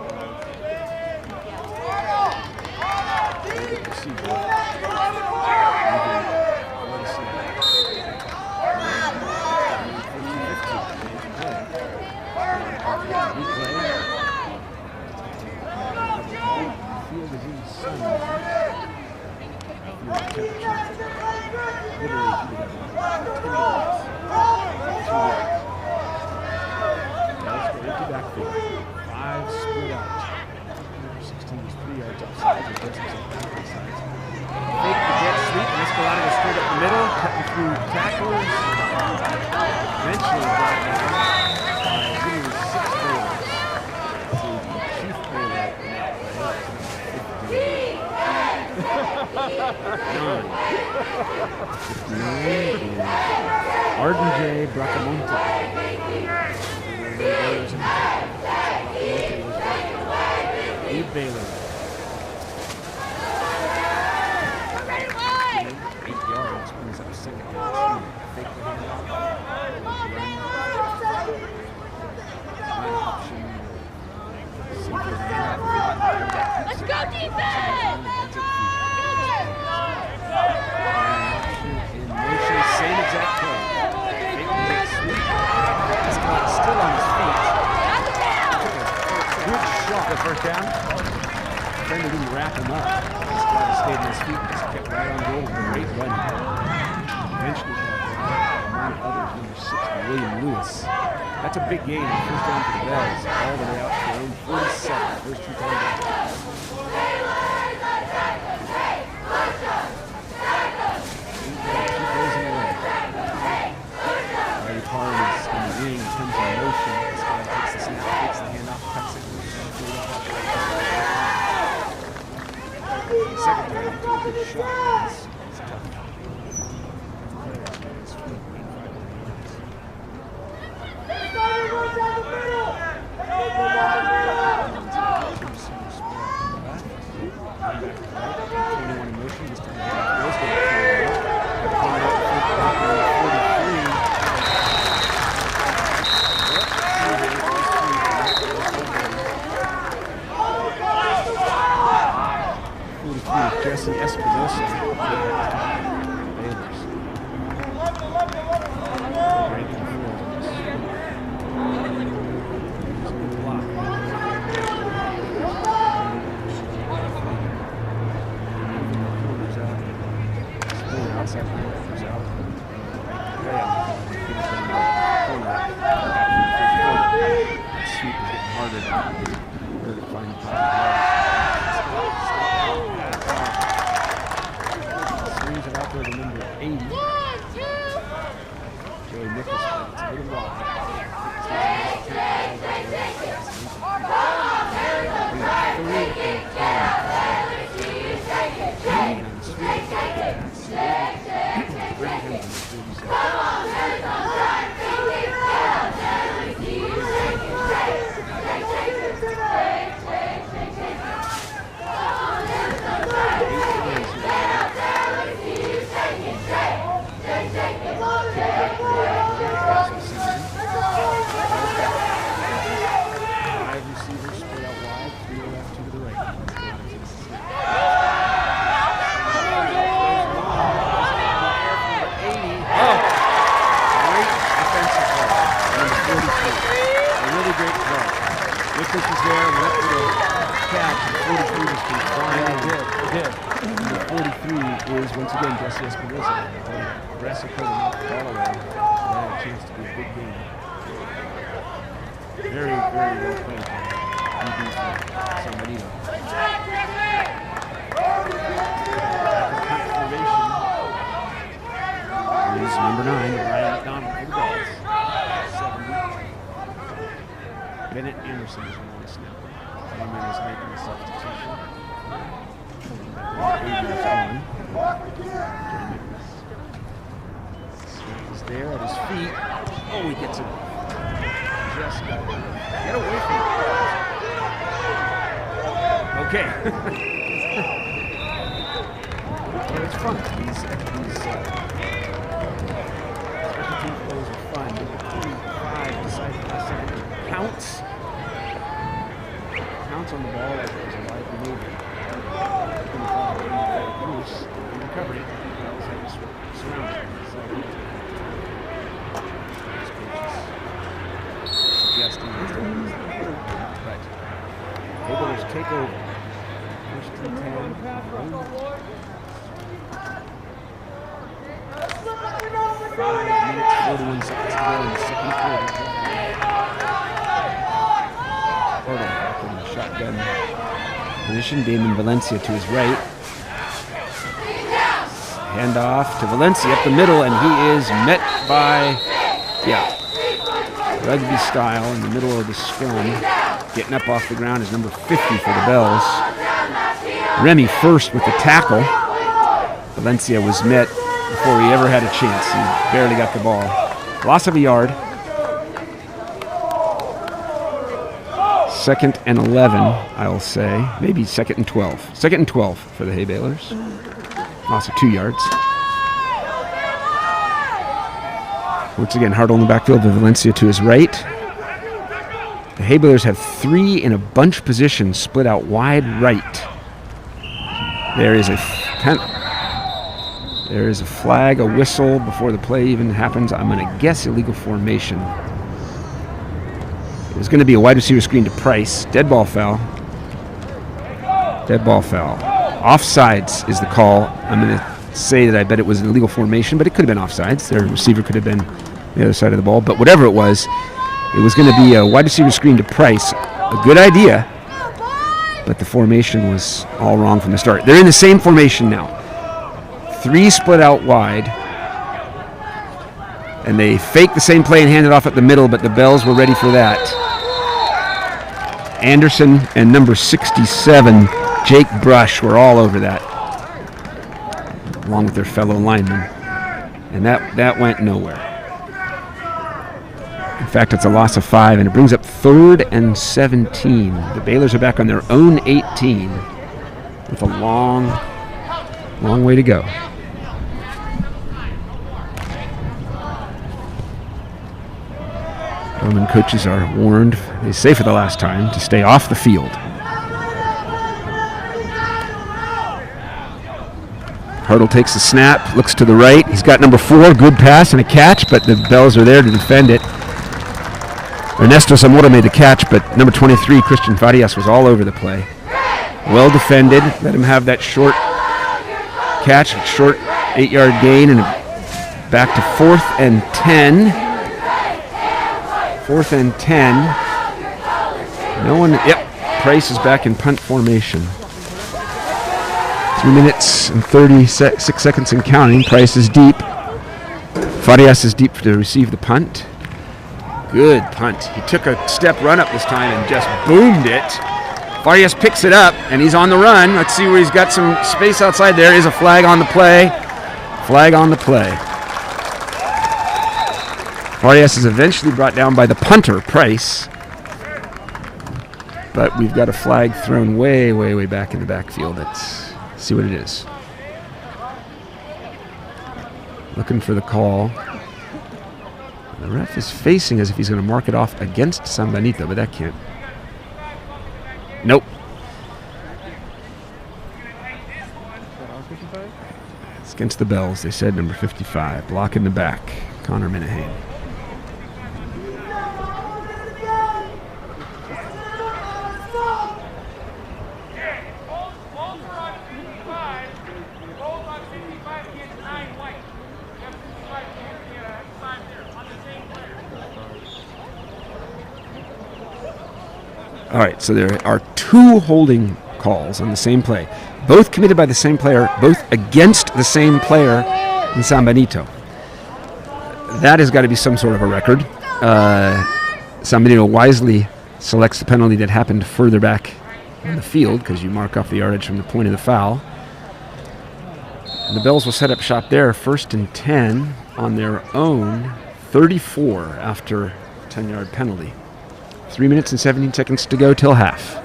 Five split out. Number 16 is 3 yards offside. Fake the jet sweep. Escalada goes straight up the middle, cutting through tacklers. Eventually brought down by literally 6 Baylors. To the chief Baylor. 59 and Arden J. Bracamonte. Lead Baylor. 8 yards, brings up second down. Fake the handoff. Run option. Let's go defense! In motion, same exact play. Fake the jet sweep. Escalada still on his feet. Good shot. The first down. Defender didn't wrap him up. Escalada stayed on his feet. Just kept right on goal. Great running. Eventually, among others, number 6, William Lewis. That's a big game. First down for the Bells. All the way out to their own 47. First 2 times. Parr is in the wing, comes in motion. This guy takes the snap, takes the handoff, cuts it. shot is tough. His feet, 21 in motion, this time goes to Jesse Espinosa. Baylor's. Block. Corners out. Spin outside corners out. Way out. Sweep is getting harder to find the top. Swings it out there to number 80. Joey Nichols, it's a little wide. Nichols was there, went for the catch, and 43 was confined. It did. And the 43 is, once again, Jesse Espinosa. Aggressive play to knock the ball away. They had a chance to be a big game. Very, very well played by DBs from San Benito. Is number 9, Ryan McDonald for the Bells. 70. Bennett Anderson is on the snap. Hayman is making the substitution. 8 is on. He's there at his feet. Oh, he gets it. Just got it. Get away from it. Okay. Well, it's fun. These special team plays are fun. Number 25 decided last second. Counts on the ball like it was a live maneuver. Loose, he recovered it. Bells had to surround it. Suggesting that but Haybalers take over. First and 10. 5 minutes, 41 seconds to go in the second quarter. Back in the shotgun position. Damon Valencia to his right. Hand off to Valencia up the middle, and he is met by, rugby style in the middle of the scrum. Getting up off the ground is number 50 for the Bells. Remy first with the tackle. Valencia was met before he ever had a chance. He barely got the ball. Loss of a yard. 2nd and 11, I'll say. Maybe 2nd and 12. 2nd and 12 for the Haybalers. Loss of 2 yards. Once again, Hartle in the backfield with Valencia to his right. The Haybalers have 3 in a bunch position split out wide right. There is a flag, a whistle before the play even happens. I'm going to guess illegal formation. It's going to be a wide receiver screen to Price. Dead ball foul. Dead ball foul. Offsides is the call. I'm going to say that I bet it was an illegal formation, but it could have been offsides. Their receiver could have been the other side of the ball. But whatever it was going to be a wide receiver screen to Price. A good idea, but the formation was all wrong from the start. They're in the same formation now. 3 split out wide. And they faked the same play and handed off at the middle, but the Bells were ready for that. Anderson and number 67, Jake Brush, were all over that. along with their fellow linemen. And that went nowhere. In fact, it's a loss of 5, and it brings up 3rd and 17. The Baylors are back on their own 18 with a long way to go. Roman coaches are warned, they say for the last time, to stay off the field. Hartle takes the snap, looks to the right. He's got number 4, good pass and a catch, but the Bells are there to defend it. Ernesto Zamora made the catch, but number 23, Christian Farias, was all over the play. Well defended, let him have that short catch, short 8-yard gain, and back to 4th and 10. 4th and 10. No one, Price is back in punt formation. 3 minutes and 36 seconds and counting. Price is deep. Farias is deep to receive the punt. Good punt. He took a step run up this time and just boomed it. Farias picks it up, and he's on the run. Let's see where he's got some space outside. There is a flag on the play. Flag on the play. Farias is eventually brought down by the punter, Price. But we've got a flag thrown way, way, way back in the backfield. Let's see what it is. Looking for the call. The ref is facing as if he's going to mark it off against San Benito, but that can't. Nope. It's against the Bells. They said number 55. Block in the back. Connor Minahan. All right, so there are 2 holding calls on the same play, both committed by the same player, both against the same player in San Benito. That has got to be some sort of a record. San Benito wisely selects the penalty that happened further back on the field because you mark off the yardage from the point of the foul. And the Bells will set up shop there, 1st and 10 on their own 34 after 10-yard penalty. 3 minutes and 17 seconds to go till half.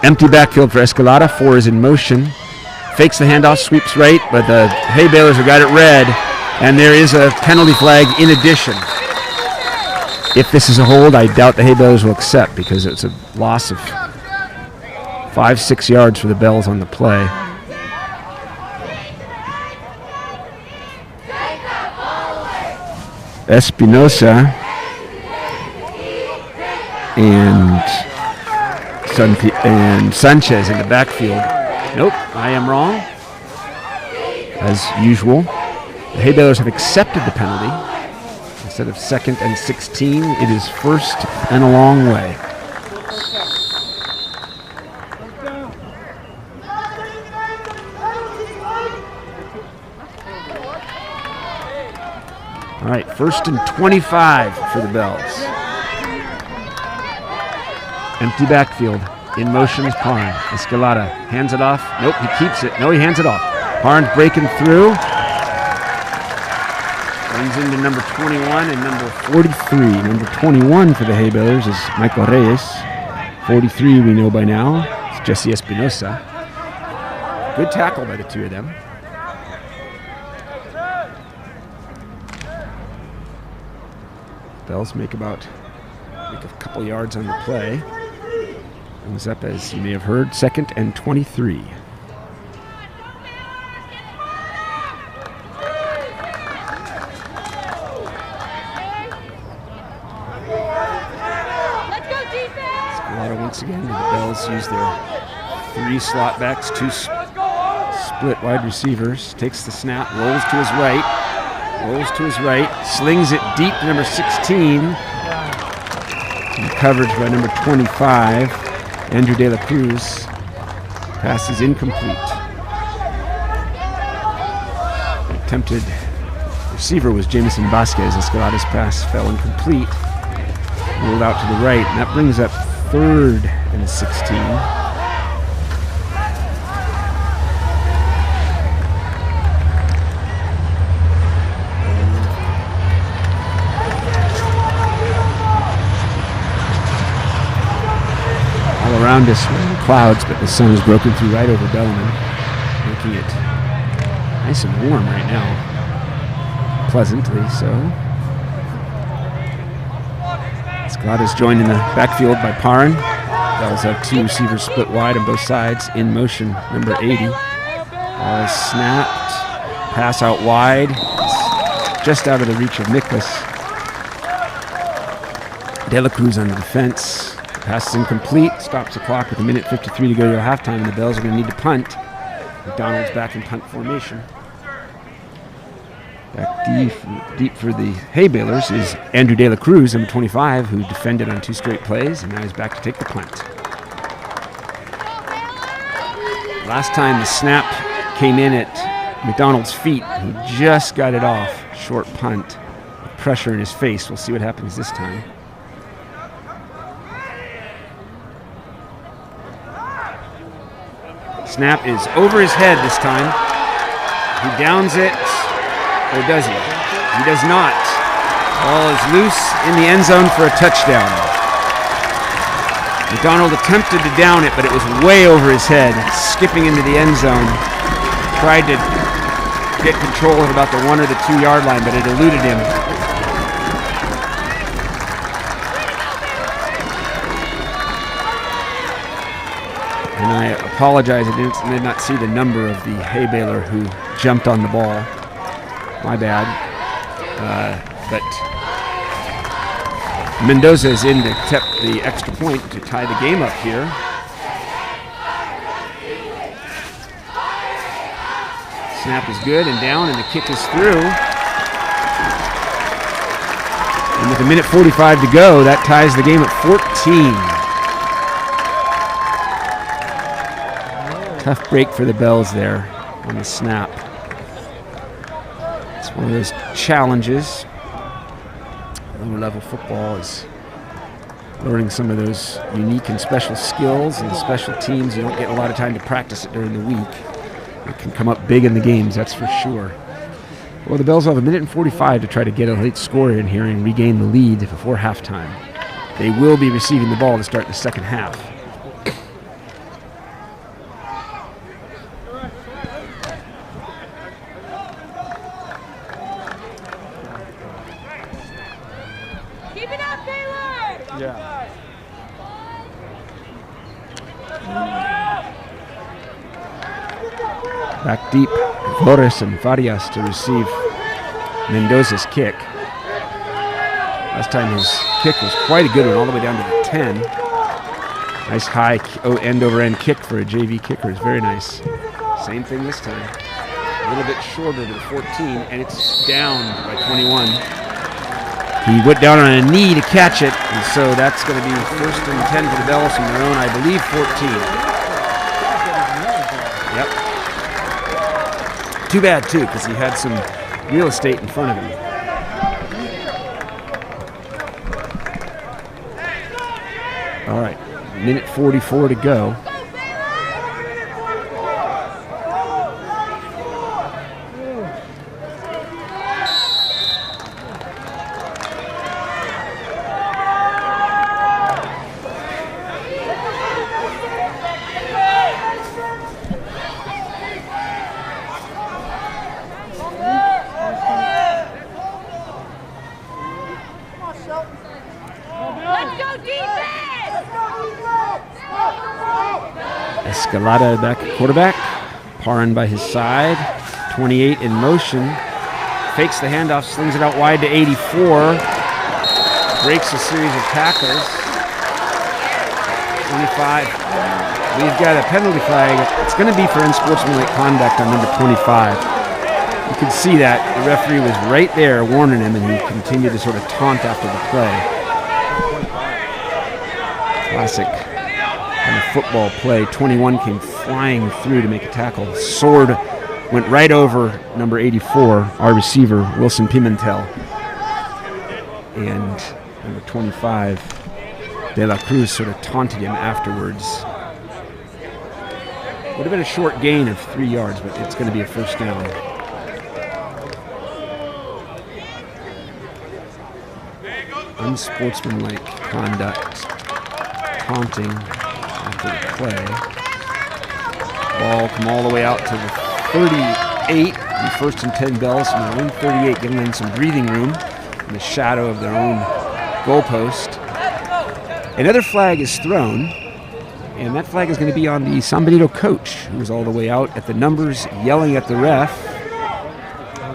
Empty backfield for Escalada. 4 is in motion. Fakes the handoff, sweeps right, but the Haybalers have got it red, and there is a penalty flag in addition. If this is a hold, I doubt the Haybalers will accept because it's a loss of 5-6 yards for the Bells on the play. Espinosa and Sanchez in the backfield. Nope, I am wrong. As usual, the Haybalers have accepted the penalty. Instead of 2nd and 16, it is 1st and a long way. All right, 1st and 25 for the Bells. Empty backfield. In motion is Parn. Escalada hands it off. Nope, he keeps it. No, he hands it off. Parn's breaking through. Runs into number 21 and number 43. Number 21 for the Haybalers is Michael Reyes. 43 we know by now. It's Jesse Espinosa. Good tackle by the 2 of them. Bells make a couple yards on the play. Comes up, as you may have heard, 2nd and 23. Let's go defense! Escalada once again. The Bells use their 3 slot backs, 2 split wide receivers. Takes the snap, rolls to his right, slings it deep to number 16. And coverage by number 25. Andrew De La Cruz. Pass is incomplete. Attempted receiver was Jameson Vasquez. Escalada's pass fell incomplete. Rolled out to the right, and that brings up 3rd and 16. around us were in clouds, but the sun has broken through right over Bellarmine, making it nice and warm right now. Pleasantly so. Scott is joined in the backfield by Parran. Bells have two receivers split wide on both sides. In motion, number 80. Ball is snapped. Pass out wide. It's just out of the reach of Nicholas. De La Cruz on the defense. Pass is incomplete. Stops the clock with 1:53 to go to halftime, and the Bells are going to need to punt. McDonald's back in punt formation. Back deep for the Haybalers is Andrew De La Cruz, number 25, who defended on 2 straight plays, and now he's back to take the punt. Last time the snap came in at McDonald's feet, he just got it off. Short punt. Pressure in his face. We'll see what happens this time. Snap is over his head this time. He downs it. Or does he? He does not. Ball is loose in the end zone for a touchdown. McDonald attempted to down it, but it was way over his head, skipping into the end zone. Tried to get control at about the 1 or the 2 yard line, but it eluded him. And I apologize, I did not see the number of the Haybaler who jumped on the ball. My bad. But Mendoza is in to accept the extra point to tie the game up here. Snap is good and down, and the kick is through. And with 1:45 to go, that ties the game at 14. Tough break for the Bells there on the snap. One of those challenges. Lower level football is learning some of those unique and special skills and special teams. You don't get a lot of time to practice it during the week. It can come up big in the games, that's for sure. Well, the Bells have 1:45 to try to get a late score in here and regain the lead before halftime. They will be receiving the ball to start the second half. Back deep, Flores and Farias to receive Mendoza's kick. Last time his kick was quite a good one, all the way down to the 10. Nice high end-over-end kick for a JV kicker is very nice. Same thing this time. A little bit shorter to the 14, and it's down by 21. He went down on a knee to catch it, and so that's going to be 1st and 10 for the Bells from their own, I believe, 14. Yep. Too bad, too, because he had some real estate in front of him. All right, 1:44 to go. Escalada back at quarterback. Parran by his side. 28 in motion. Fakes the handoff, slings it out wide to 84. Breaks a series of tackles. 25. We've got a penalty flag. It's going to be for unsportsmanlike conduct on number 25. You can see that. The referee was right there warning him, and he continued to sort of taunt after the play. Classic kind of football play. 21 came flying through to make a tackle. Sword went right over number 84, our receiver, Wilson Pimentel. And number 25, De La Cruz, sort of taunted him afterwards. Would have been a short gain of 3 yards, but it's going to be a first down. Unsportsmanlike conduct, taunting, after the play. Ball come all the way out to the 38. And first and 10 Bells from their own 38, giving them some breathing room in the shadow of their own goalpost. Another flag is thrown, and that flag is going to be on the San Benito coach, who was all the way out at the numbers yelling at the ref.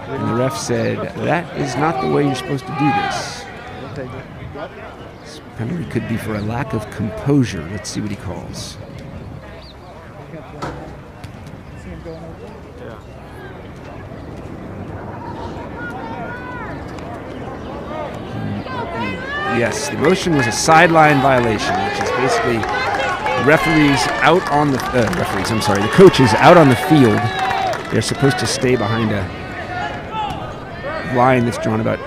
And the ref said, "That is not the way you're supposed to do this." This penalty could be for a lack of composure. Let's see what he calls. Yes, the motion was a sideline violation, which is basically referees out on the the coaches out on the field. They're supposed to stay behind a line that's drawn about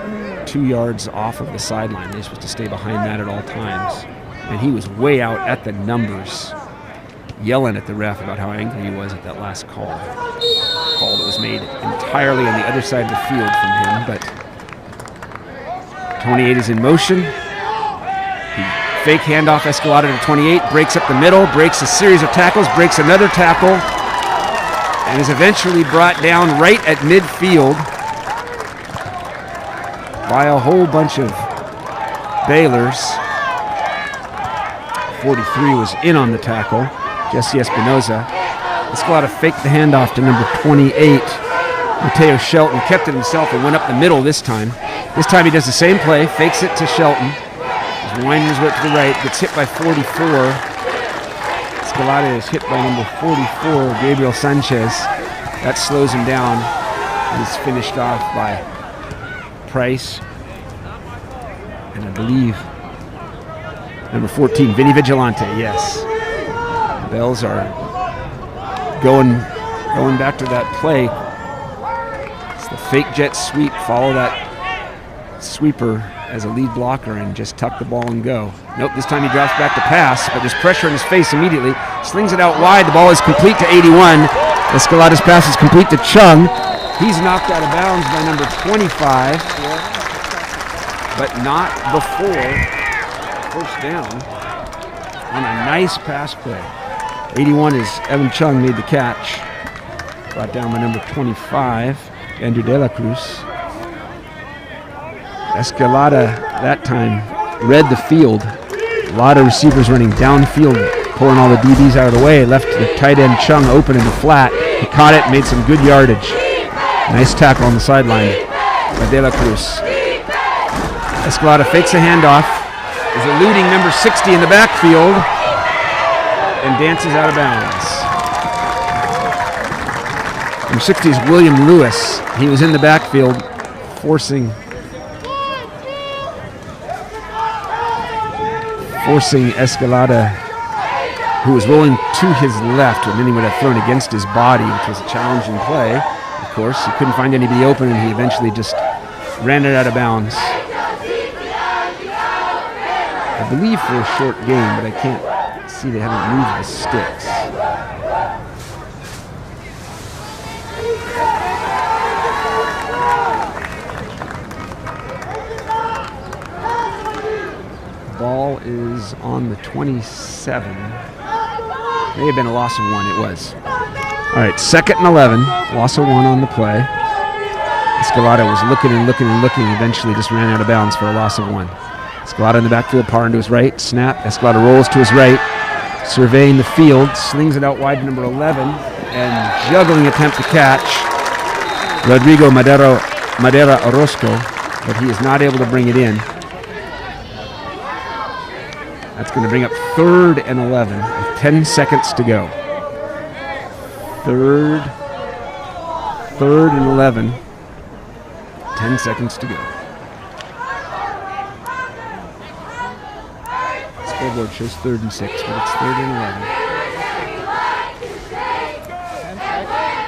2 yards off of the sideline. They're supposed to stay behind that at all times. And he was way out at the numbers, yelling at the ref about how angry he was at that last call that was made entirely on the other side of the field from him. But 28 is in motion. Fake handoff, Escalada to 28, breaks up the middle, breaks a series of tackles, breaks another tackle, and is eventually brought down right at midfield by a whole bunch of Baylors. 43 was in on the tackle, Jesse Espinoza. Escalada faked the handoff to number 28. Mateo Shelton kept it himself and went up the middle this time. This time he does the same play, fakes it to Shelton. He's winding his way to the right, gets hit by 44. Escalada is hit by number 44, Gabriel Sanchez. That slows him down and is finished off by Price. And I believe number 14, Vinny Vigilante, yes. The Bells are going back to that play. It's the fake jet sweep, follow that sweeper as a lead blocker and just tuck the ball and go. Nope, this time he drops back to pass, but there's pressure in his face immediately. Slings it out wide, the ball is complete to 81. Escalada's pass is complete to Chung. He's knocked out of bounds by number 25, but not before first down on a nice pass play. 81 is Evan Chung made the catch. Brought down by number 25, Andrew De La Cruz. Escalada that time read the field. A lot of receivers running downfield, pulling all the DBs out of the way. Left the tight end Chung open in the flat. He caught it, made some good yardage. Nice tackle on the sideline by De La Cruz. Escalada fakes a handoff. Is eluding number 60 in the backfield and dances out of bounds. Number 60 is William Lewis. He was in the backfield forcing Escalada, who was rolling to his left, and then he would have thrown against his body, which was a challenging play. Of course, he couldn't find anybody open, and he eventually just ran it out of bounds. I believe for a short game, but I can't see they haven't moved the sticks. Ball is on the 27. May have been a loss of 1. It was. All right, 2nd and 11. Loss of 1 on the play. Escalada was looking and looking and looking. Eventually just ran out of bounds for a loss of 1. Escalada in the backfield, power into his right. Snap. Escalada rolls to his right. Surveying the field. Slings it out wide to number 11. And juggling attempt to catch Rodrigo Madera Orozco. But he is not able to bring it in. That's going to bring up 3rd and 11 with 10 seconds to go. 3rd and 11. 10 seconds to go. Scoreboard shows 3rd and 6, but it's 3rd and 11.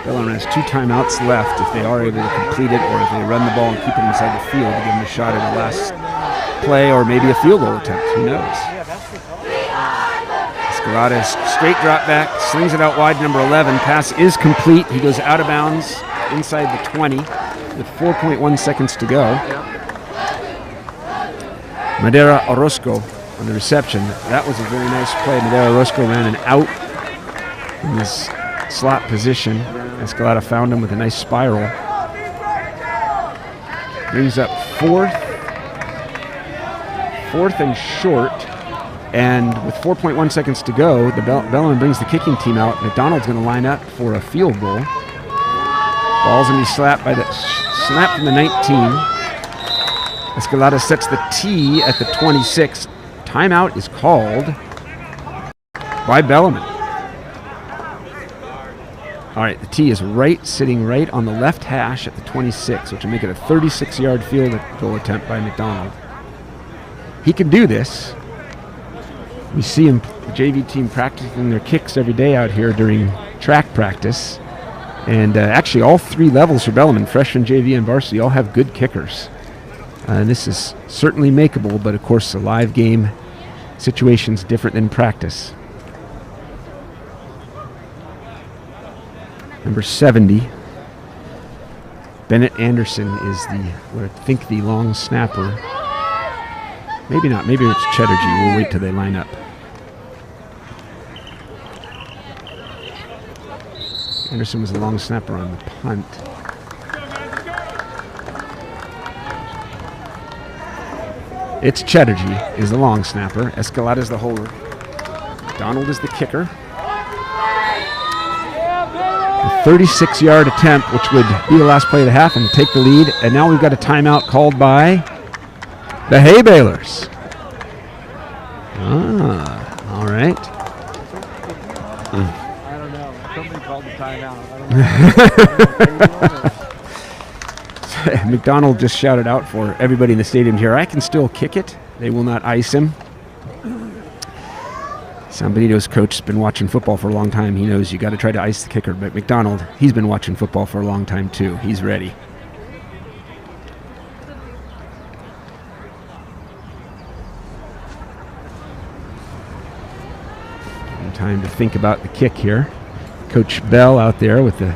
Bellarmine has 2 timeouts left if they are able to complete it, or if they run the ball and keep it inside the field to give them a shot at the last play, or maybe a field goal attempt. Who knows? Escalada straight drop back, slings it out wide, number 11. Pass is complete. He goes out of bounds inside the 20 with 4.1 seconds to go. Madera Orozco on the reception. That was a very nice play. Madero Orozco ran an out in his slot position. Escalada found him with a nice spiral. Brings up fourth and short. And with 4.1 seconds to go, the Bellarmine brings the kicking team out. McDonald's going to line up for a field goal. Ball's going to be slapped by the snap from the 19. Escalada sets the tee at the 26. Timeout is called by Bellarmine. All right, the tee is sitting right on the left hash at the 26, which will make it a 36-yard field goal attempt by McDonald. He can do this. We see him, the JV team, practicing their kicks every day out here during track practice. And actually all three levels for Bellarmine, freshman, JV, and varsity, all have good kickers. And this is certainly makeable, but of course a live game situation's different than practice. Number 70, Bennett Anderson is the long snapper. Maybe not, maybe it's Chatterjee. We'll wait till they line up. Anderson was the long snapper on the punt. It's Chatterjee is the long snapper. Escalada is the holder. Donald is the kicker. A 36-yard attempt, which would be the last play of the half and take the lead. And now we've got a timeout called by the Haybalers. All right. I don't know. Somebody called the timeout. I don't know. McDonald just shouted out for everybody in the stadium here, I can still kick it. They will not ice him. San Benito's coach has been watching football for a long time. He knows you got to try to ice the kicker. But McDonald, he's been watching football for a long time too. He's ready. Time to think about the kick here. Coach Bell out there with the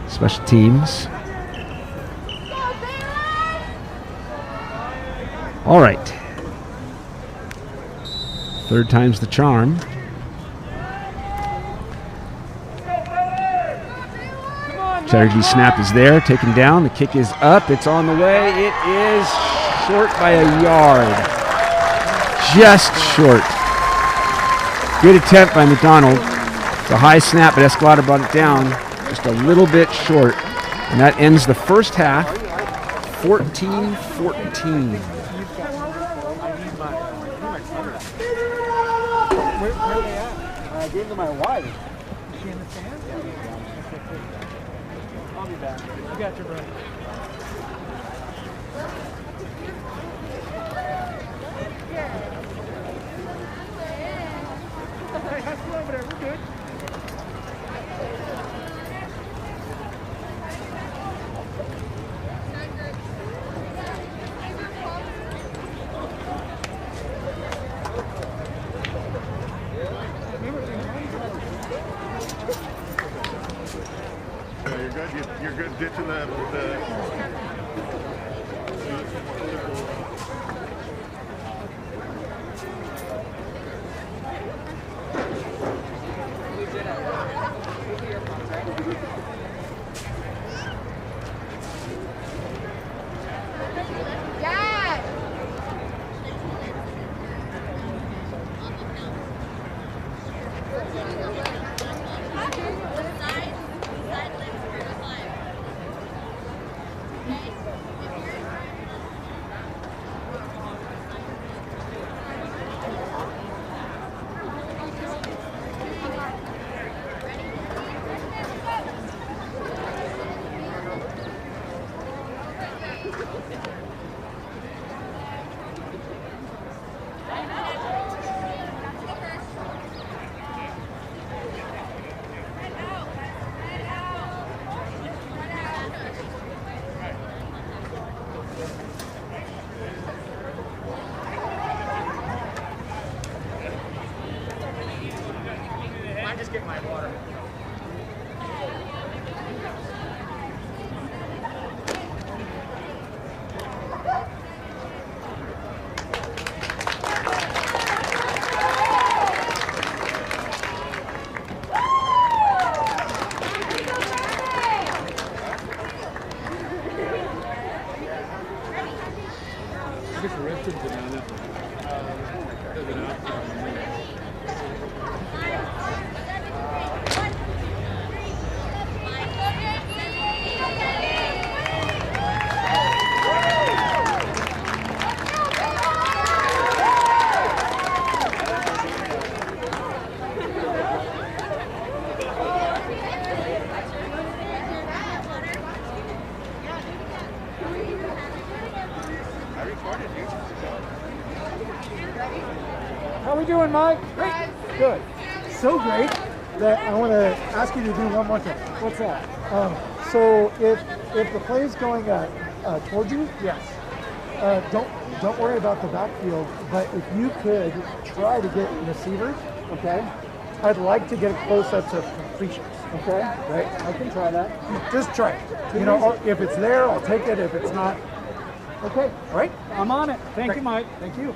special teams. All right. Third time's the charm. Chatterjee's snap is there, taken down. The kick is up. It's on the way. It is short by a yard. Just short. Good attempt by McDonald. The high snap, but Escalada brought it down just a little bit short. And that ends the first half, 14-14. Where are they at? I gave them to my wife. Is she in the stands? I'll be back. I got you, bro. Hey, hustle over there. We're good. You're good ditching that. How we doing, Mike? Great. Good. So great that I want to ask you to do one more thing. What's that? So if the play is going towards you, Yes. don't worry about the backfield. But if you could try to get receivers, Okay. I'd like to get a close up to completions. Okay. Right? I can try that. Just try it. You know, if it's there, I'll take it. If it's not, Okay. all right? I'm on it. Thank Great. you, Mike. Thank you.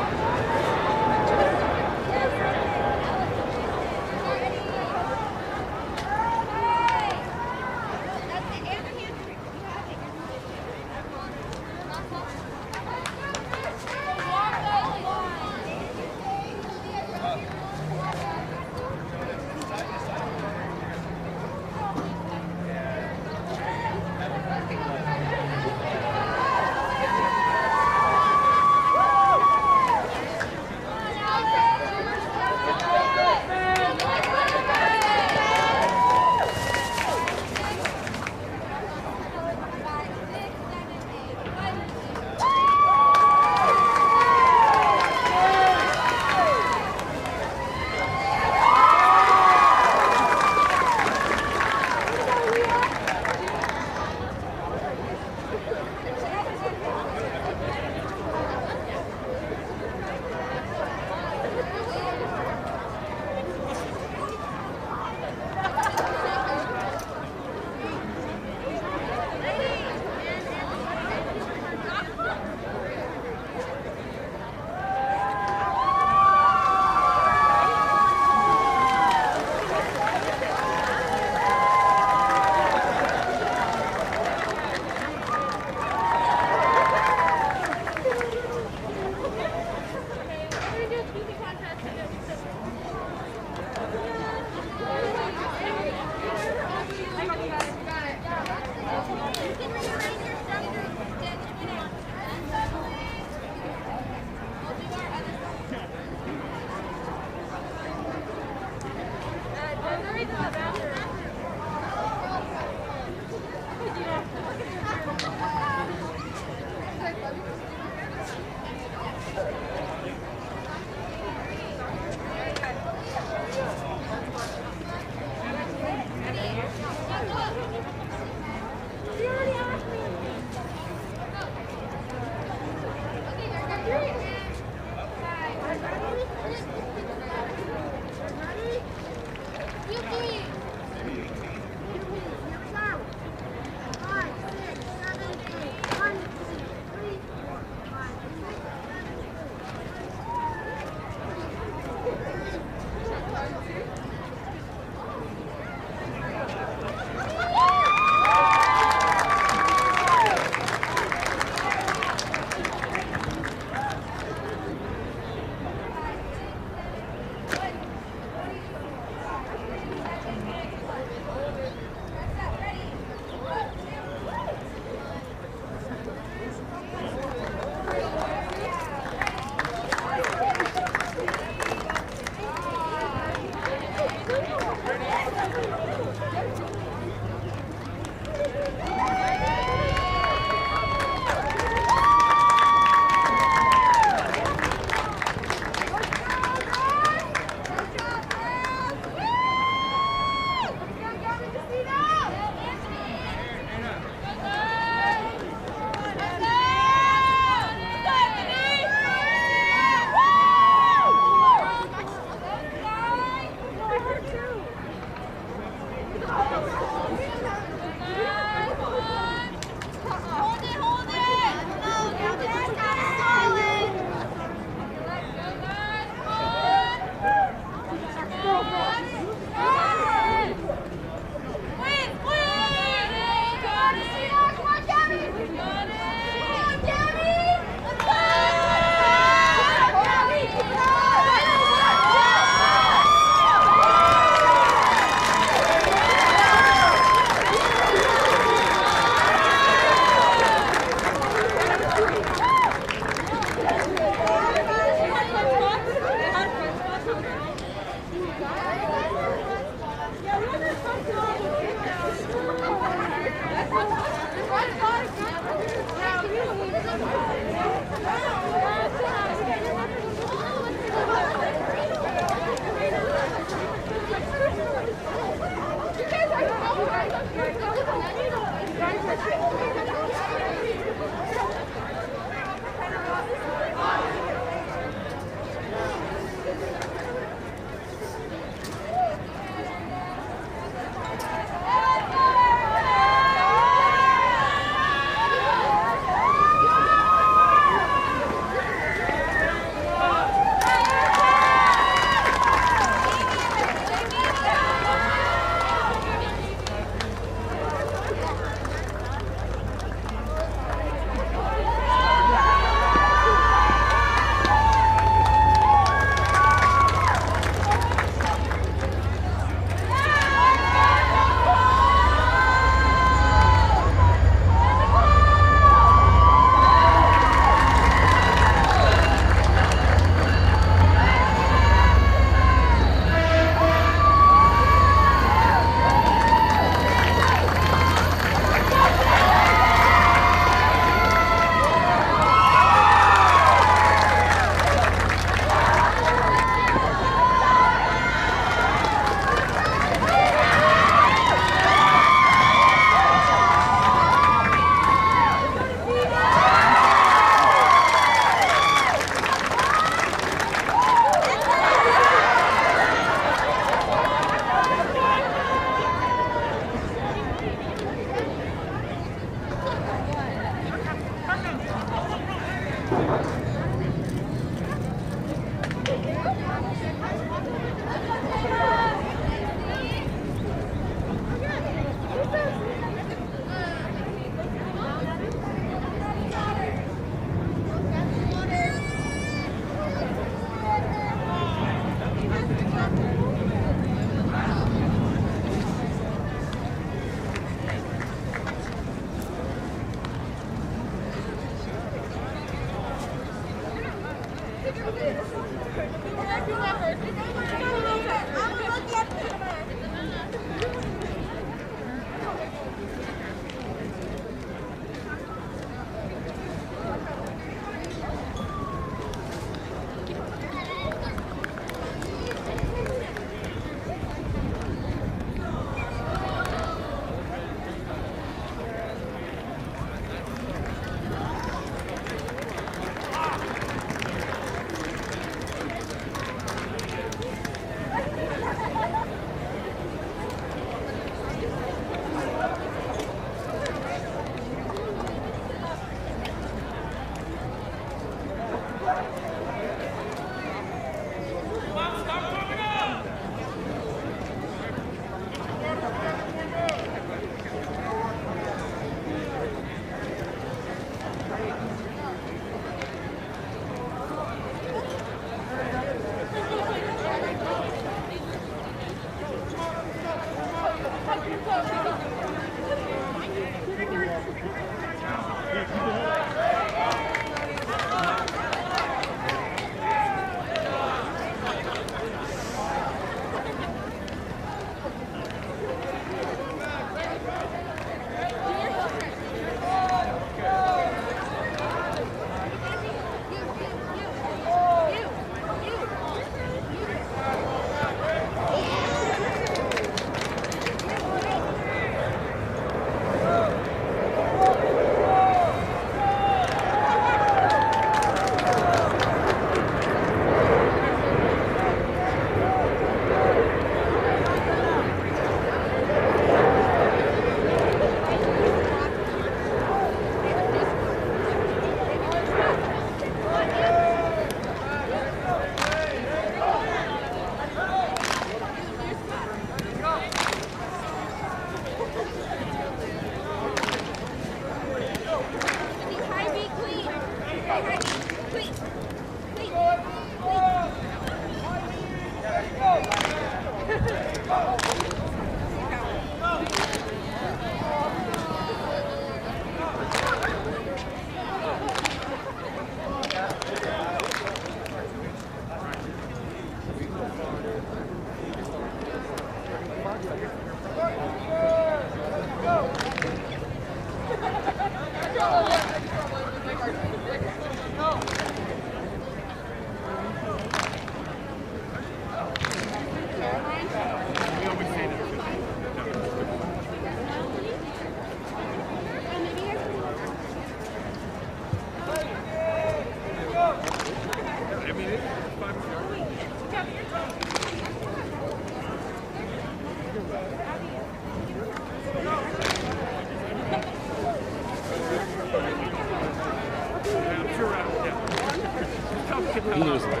He knows that.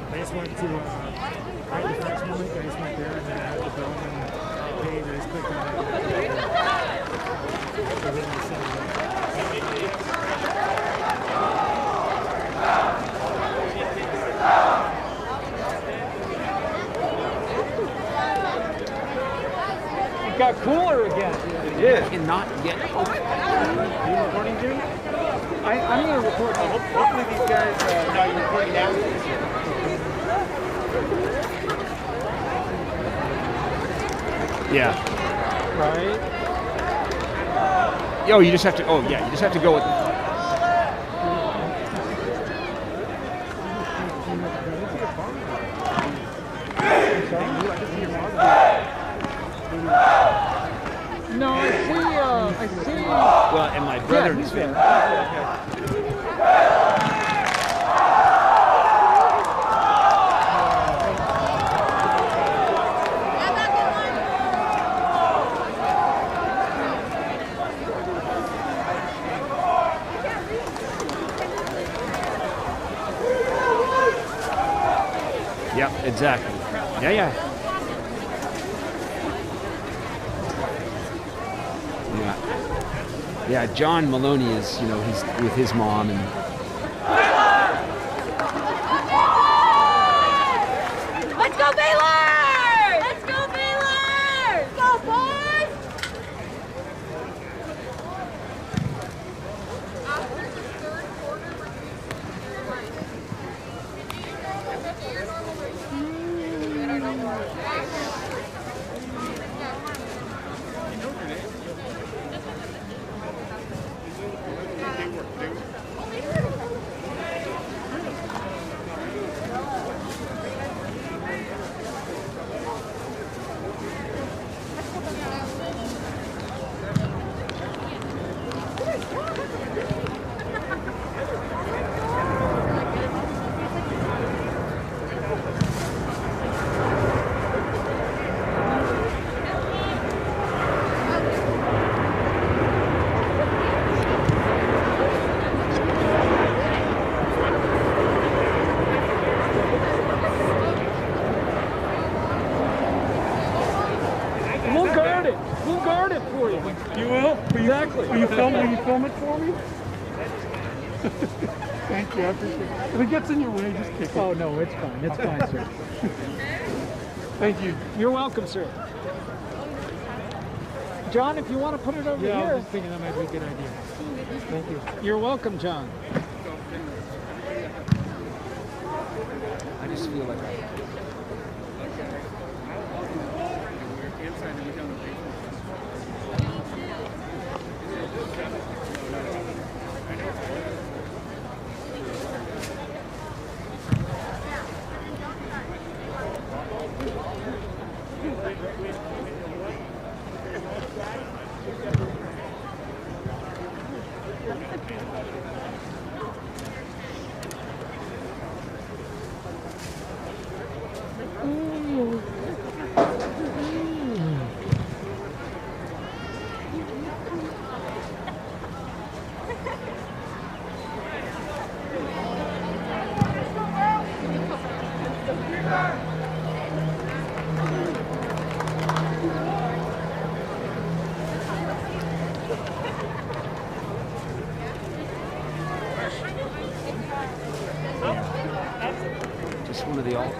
I just went to right the first moment. I just went there and then I had to go and pay. I just clicked on It got cooler again. It did. And not yet. Are you recording, Jim? I'm going to record. Hopefully these guys, no, you're recording now. Yeah. Right? Yo, you just have to. Oh, yeah. You just have to go with. No, I see. Well, and my brother and his family. Yep, exactly. Yeah. Yeah, John Maloney is, he's with his mom and Let's go, Baylor! Let's go, Baylor! Let's go, boys! After the third quarter, We'll guard it for you. You will? Exactly. Will you film it for me? Thank you. I appreciate it. If it gets in your way, just kick it. Oh, no, it's fine. It's fine, sir. Thank you. You're welcome, sir. John, if you want to put it over Yeah, I here. was just thinking that might be a good idea. Thank you. You're welcome, John. I just feel like just one of the all.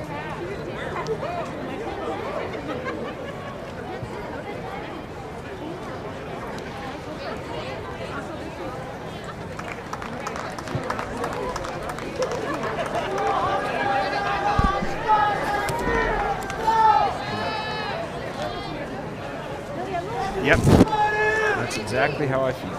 exactly how I feel.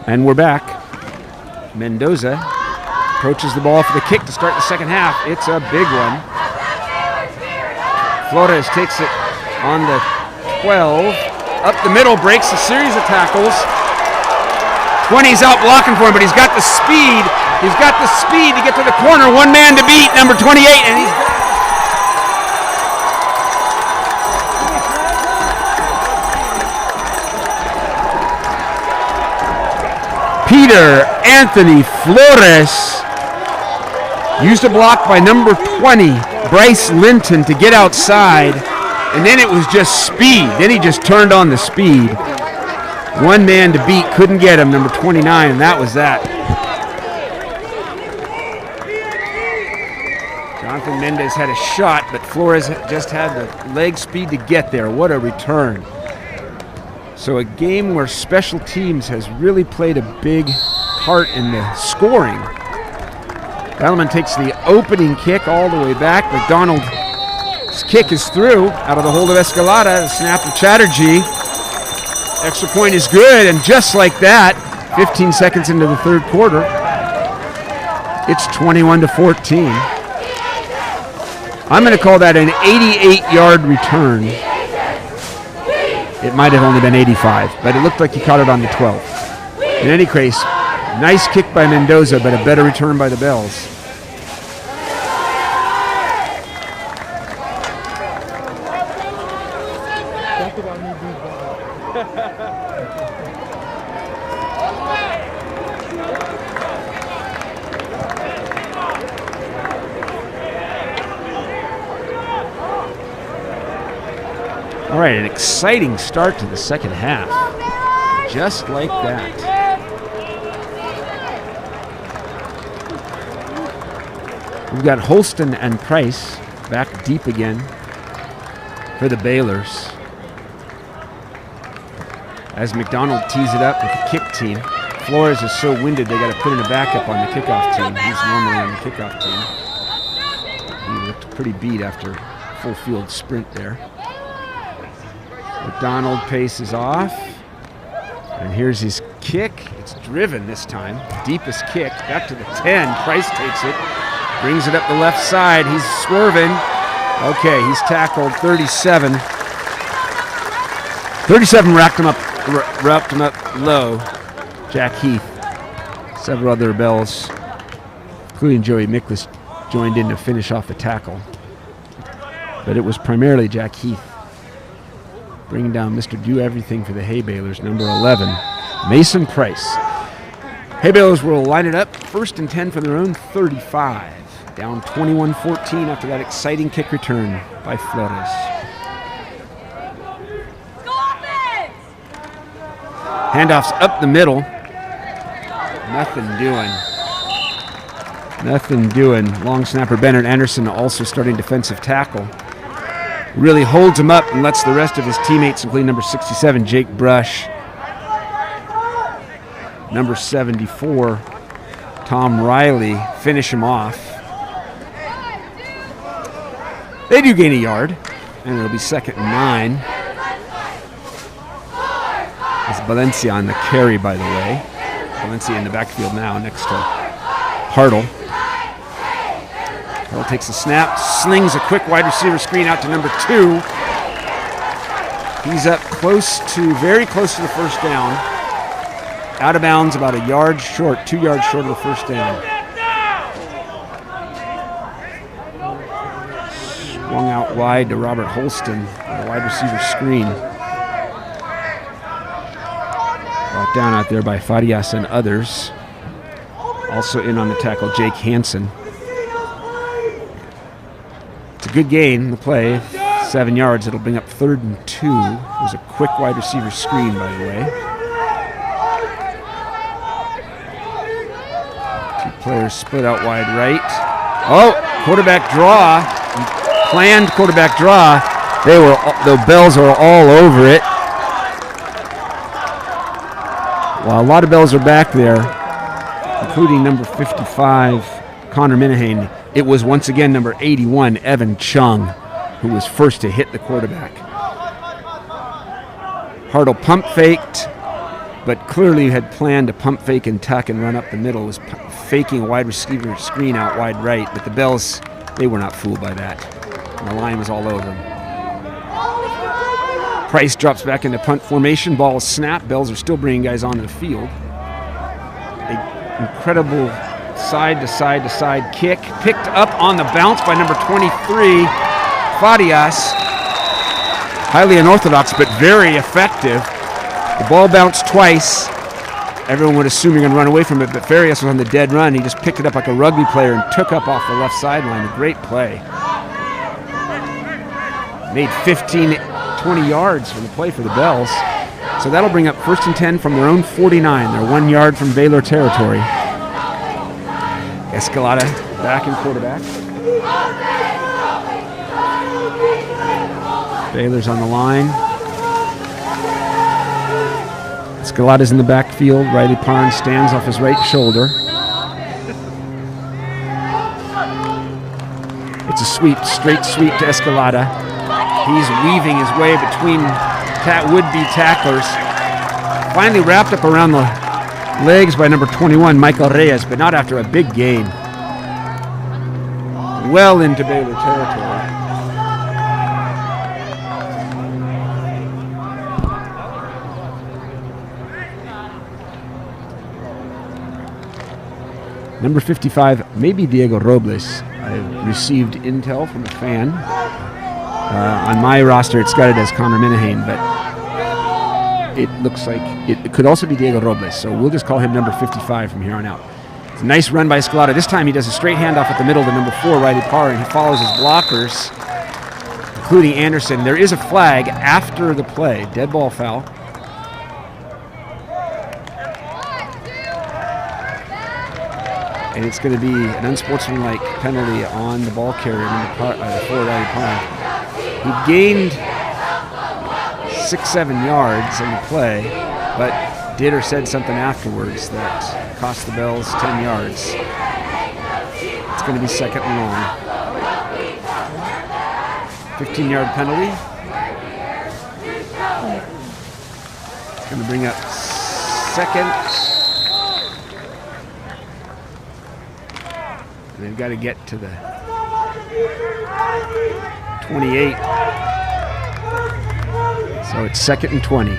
And we're back. Mendoza approaches the ball for the kick to start the second half. It's a big one. Flores takes it on the 12. Up the middle, breaks a series of tackles. 20's out blocking for him, but he's got the speed. He's got the speed to get to the corner. One man to beat, number 28, and he's Peter Anthony Flores used a block by number 20, Bryce Linton, to get outside, and then it was just speed. Then he just turned on the speed. One man to beat, couldn't get him, number 29, and that was that. Jonathan Mendez had a shot, but Flores just had the leg speed to get there. What a return. So a game where special teams has really played a big part in the scoring. Bellarmine takes the opening kick all the way back. McDonald's kick is through out of the hold of Escalada. The snap of Chatterjee. Extra point is good, and just like that, 15 seconds into the third quarter, it's 21-14. I'm going to call that an 88-yard return. It might have only been 85, but it looked like he caught it on the 12. In any case, nice kick by Mendoza, but a better return by the Bells. All right, an exciting start to the second half. Just like that. We've got Holston and Price back deep again for the Baylors. As McDonald tees it up with the kick team. Flores is so winded they got to put in a backup on the kickoff team. He's normally on the kickoff team. He looked pretty beat after a full field sprint there. McDonald paces off, and here's his kick. It's driven this time. Deepest kick, back to the 10. Price takes it, brings it up the left side. He's swerving. Okay, he's tackled 37. 37 wrapped him up low. Jack Heath, several other Bells, including Joey Miklas, joined in to finish off the tackle. But it was primarily Jack Heath bringing down Mr. Do Everything for the Haybalers, number 11, Mason Price. Haybalers will line it up, 1st and 10 from their own 35. Down 21-14 after that exciting kick return by Flores. Handoffs up the middle. Nothing doing. Long snapper Bernard Anderson also starting defensive tackle. Really holds him up and lets the rest of his teammates, including number 67, Jake Brush, number 74, Tom Riley, finish him off. They do gain a yard, and it'll be 2nd and 9. It's Valencia on the carry, by the way. Valencia in the backfield now next to Hartle. Hartle takes the snap, slings a quick wide receiver screen out to number 2. He's up very close to the first down. Out of bounds, about 2 yards short of the first down. Swung out wide to Robert Holston, a wide receiver screen. Brought down out there by Farias and others. Also in on the tackle, Jake Hansen. It's a good gain, the play. 7 yards, it'll bring up 3rd and 2. It was a quick wide receiver screen, by the way. 2 players split out wide right. Oh, quarterback draw. Planned quarterback draw. The Bells are all over it. Well, a lot of Bells are back there, including number 55, Connor Minahan. It was once again number 81, Evan Chung, who was first to hit the quarterback. Hartle pump faked, but clearly had planned to pump fake and tuck and run up the middle. Was faking a wide receiver screen out wide right, but the Bells, they were not fooled by that. And the line was all over them. Price drops back into punt formation. Ball is snapped. Bells are still bringing guys onto the field. An incredible side-to-side-to-side kick. Picked up on the bounce by number 23, Farias. Highly unorthodox, but very effective. The ball bounced twice. Everyone would assume you're going to run away from it, but Farias was on the dead run. He just picked it up like a rugby player and took up off the left sideline. A great play. Made 15-20 yards for the play for the Bells. So that'll bring up 1st and 10 from their own 49. They're 1 yard from Baylor territory. Escalada back in quarterback. Baylor's on the line. Escalada's in the backfield. Riley Parn stands off his right shoulder. It's a sweep, straight sweep to Escalada. He's weaving his way between would-be tacklers. Finally wrapped up around the legs by number 21, Michael Reyes, but not after a big gain. Well into Baylor territory. Number 55, maybe Diego Robles. I received intel from a fan. On my roster, it's got it as Connor Minahan, but it looks like it could also be Diego Robles, so we'll just call him number 55 from here on out. It's a nice run by Escalada. This time he does a straight handoff at the middle to number 4, Riley Parr, and he follows his blockers, including Anderson. There is a flag after the play, dead ball foul. And it's going to be an unsportsmanlike penalty on the ball carrier, number 4, Riley Parr. He gained 6-7 yards in the play, but did or said something afterwards that cost the Bells 10 yards. It's going to be 2nd and long. 15-yard penalty. It's going to bring up 2nd. And they've got to get to the 28. So it's 2nd and 20.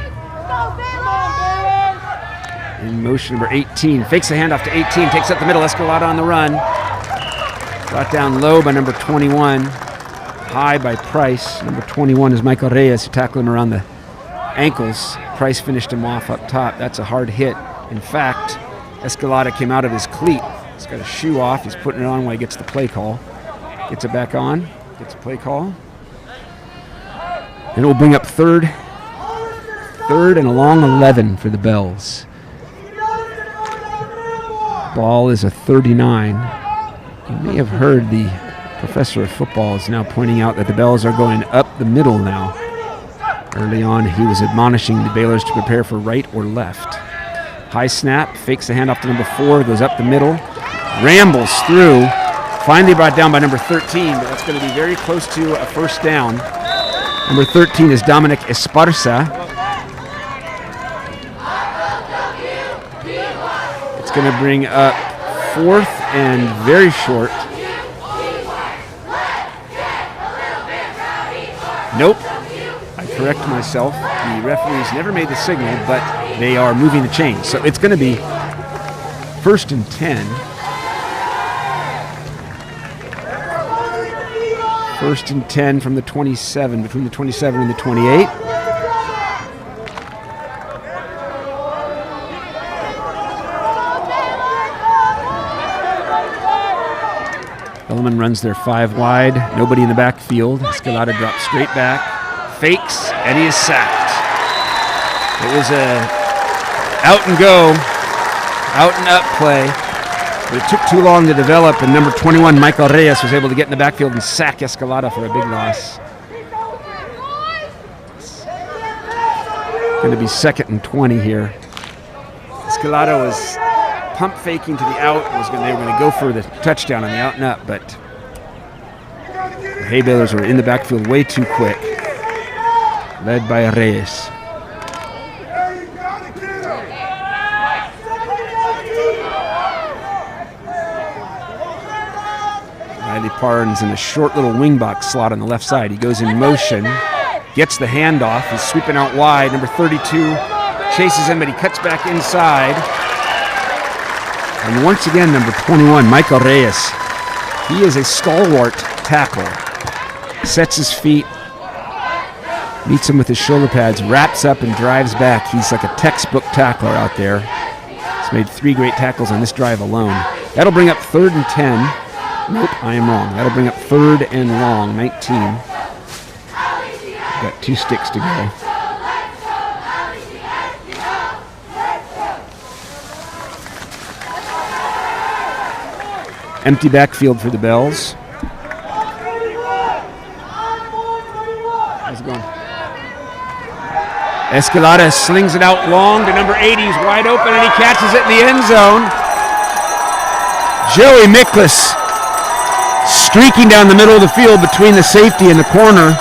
In motion, number 18. Fakes the handoff to 18. Takes up the middle. Escalada on the run. Brought down low by number 21. High by Price. Number 21 is Michael Reyes, who tackled him around the ankles. Price finished him off up top. That's a hard hit. In fact, Escalada came out of his cleat. He's got a shoe off. He's putting it on while he gets the play call. Gets it back on. Gets a play call. And it will bring up 3rd and a long 11 for the Bells. Ball is a 39. You may have heard the professor of football is now pointing out that the Bells are going up the middle now. Early on, he was admonishing the Baylors to prepare for right or left. High snap, fakes the handoff to number 4, goes up the middle, rambles through, finally brought down by number 13, but that's going to be very close to a 1st down. Number 13 is Dominic Esparza. It's going to bring up 4th and very short. Nope. I correct myself. The referees never made the signal, but they are moving the chains. So it's going to be 1st and 10. 1st and 10 from the 27, between the 27 and the 28. Bellarmine runs their 5 wide. Nobody in the backfield. Escalada drops straight back. fakes, and he is sacked. It was a out and go, out and up play, but it took too long to develop, and number 21, Michael Reyes, was able to get in the backfield and sack Escalada for a big loss. Going to be 2nd and 20 here. Escalada was pump faking to the out. They were going to go for the touchdown on the out and up, but the Haybalers were in the backfield way too quick, led by Reyes. Riley Parnes in a short little wingback slot on the left side. He goes in motion, gets the handoff. He's sweeping out wide. Number 32 chases him, but he cuts back inside. And once again, number 21, Michael Reyes. He is a stalwart tackler. Sets his feet, meets him with his shoulder pads, wraps up and drives back. He's like a textbook tackler out there. He's made 3 great tackles on this drive alone. That'll bring up 3rd and 10. Nope, I am wrong. That'll bring up 3rd and long, 19. Got 2 sticks to go. Empty backfield for the Bells. How's it going? Escalada slings it out long to number 80. He's wide open and he catches it in the end zone. Joey Miklas streaking down the middle of the field between the safety and the corner.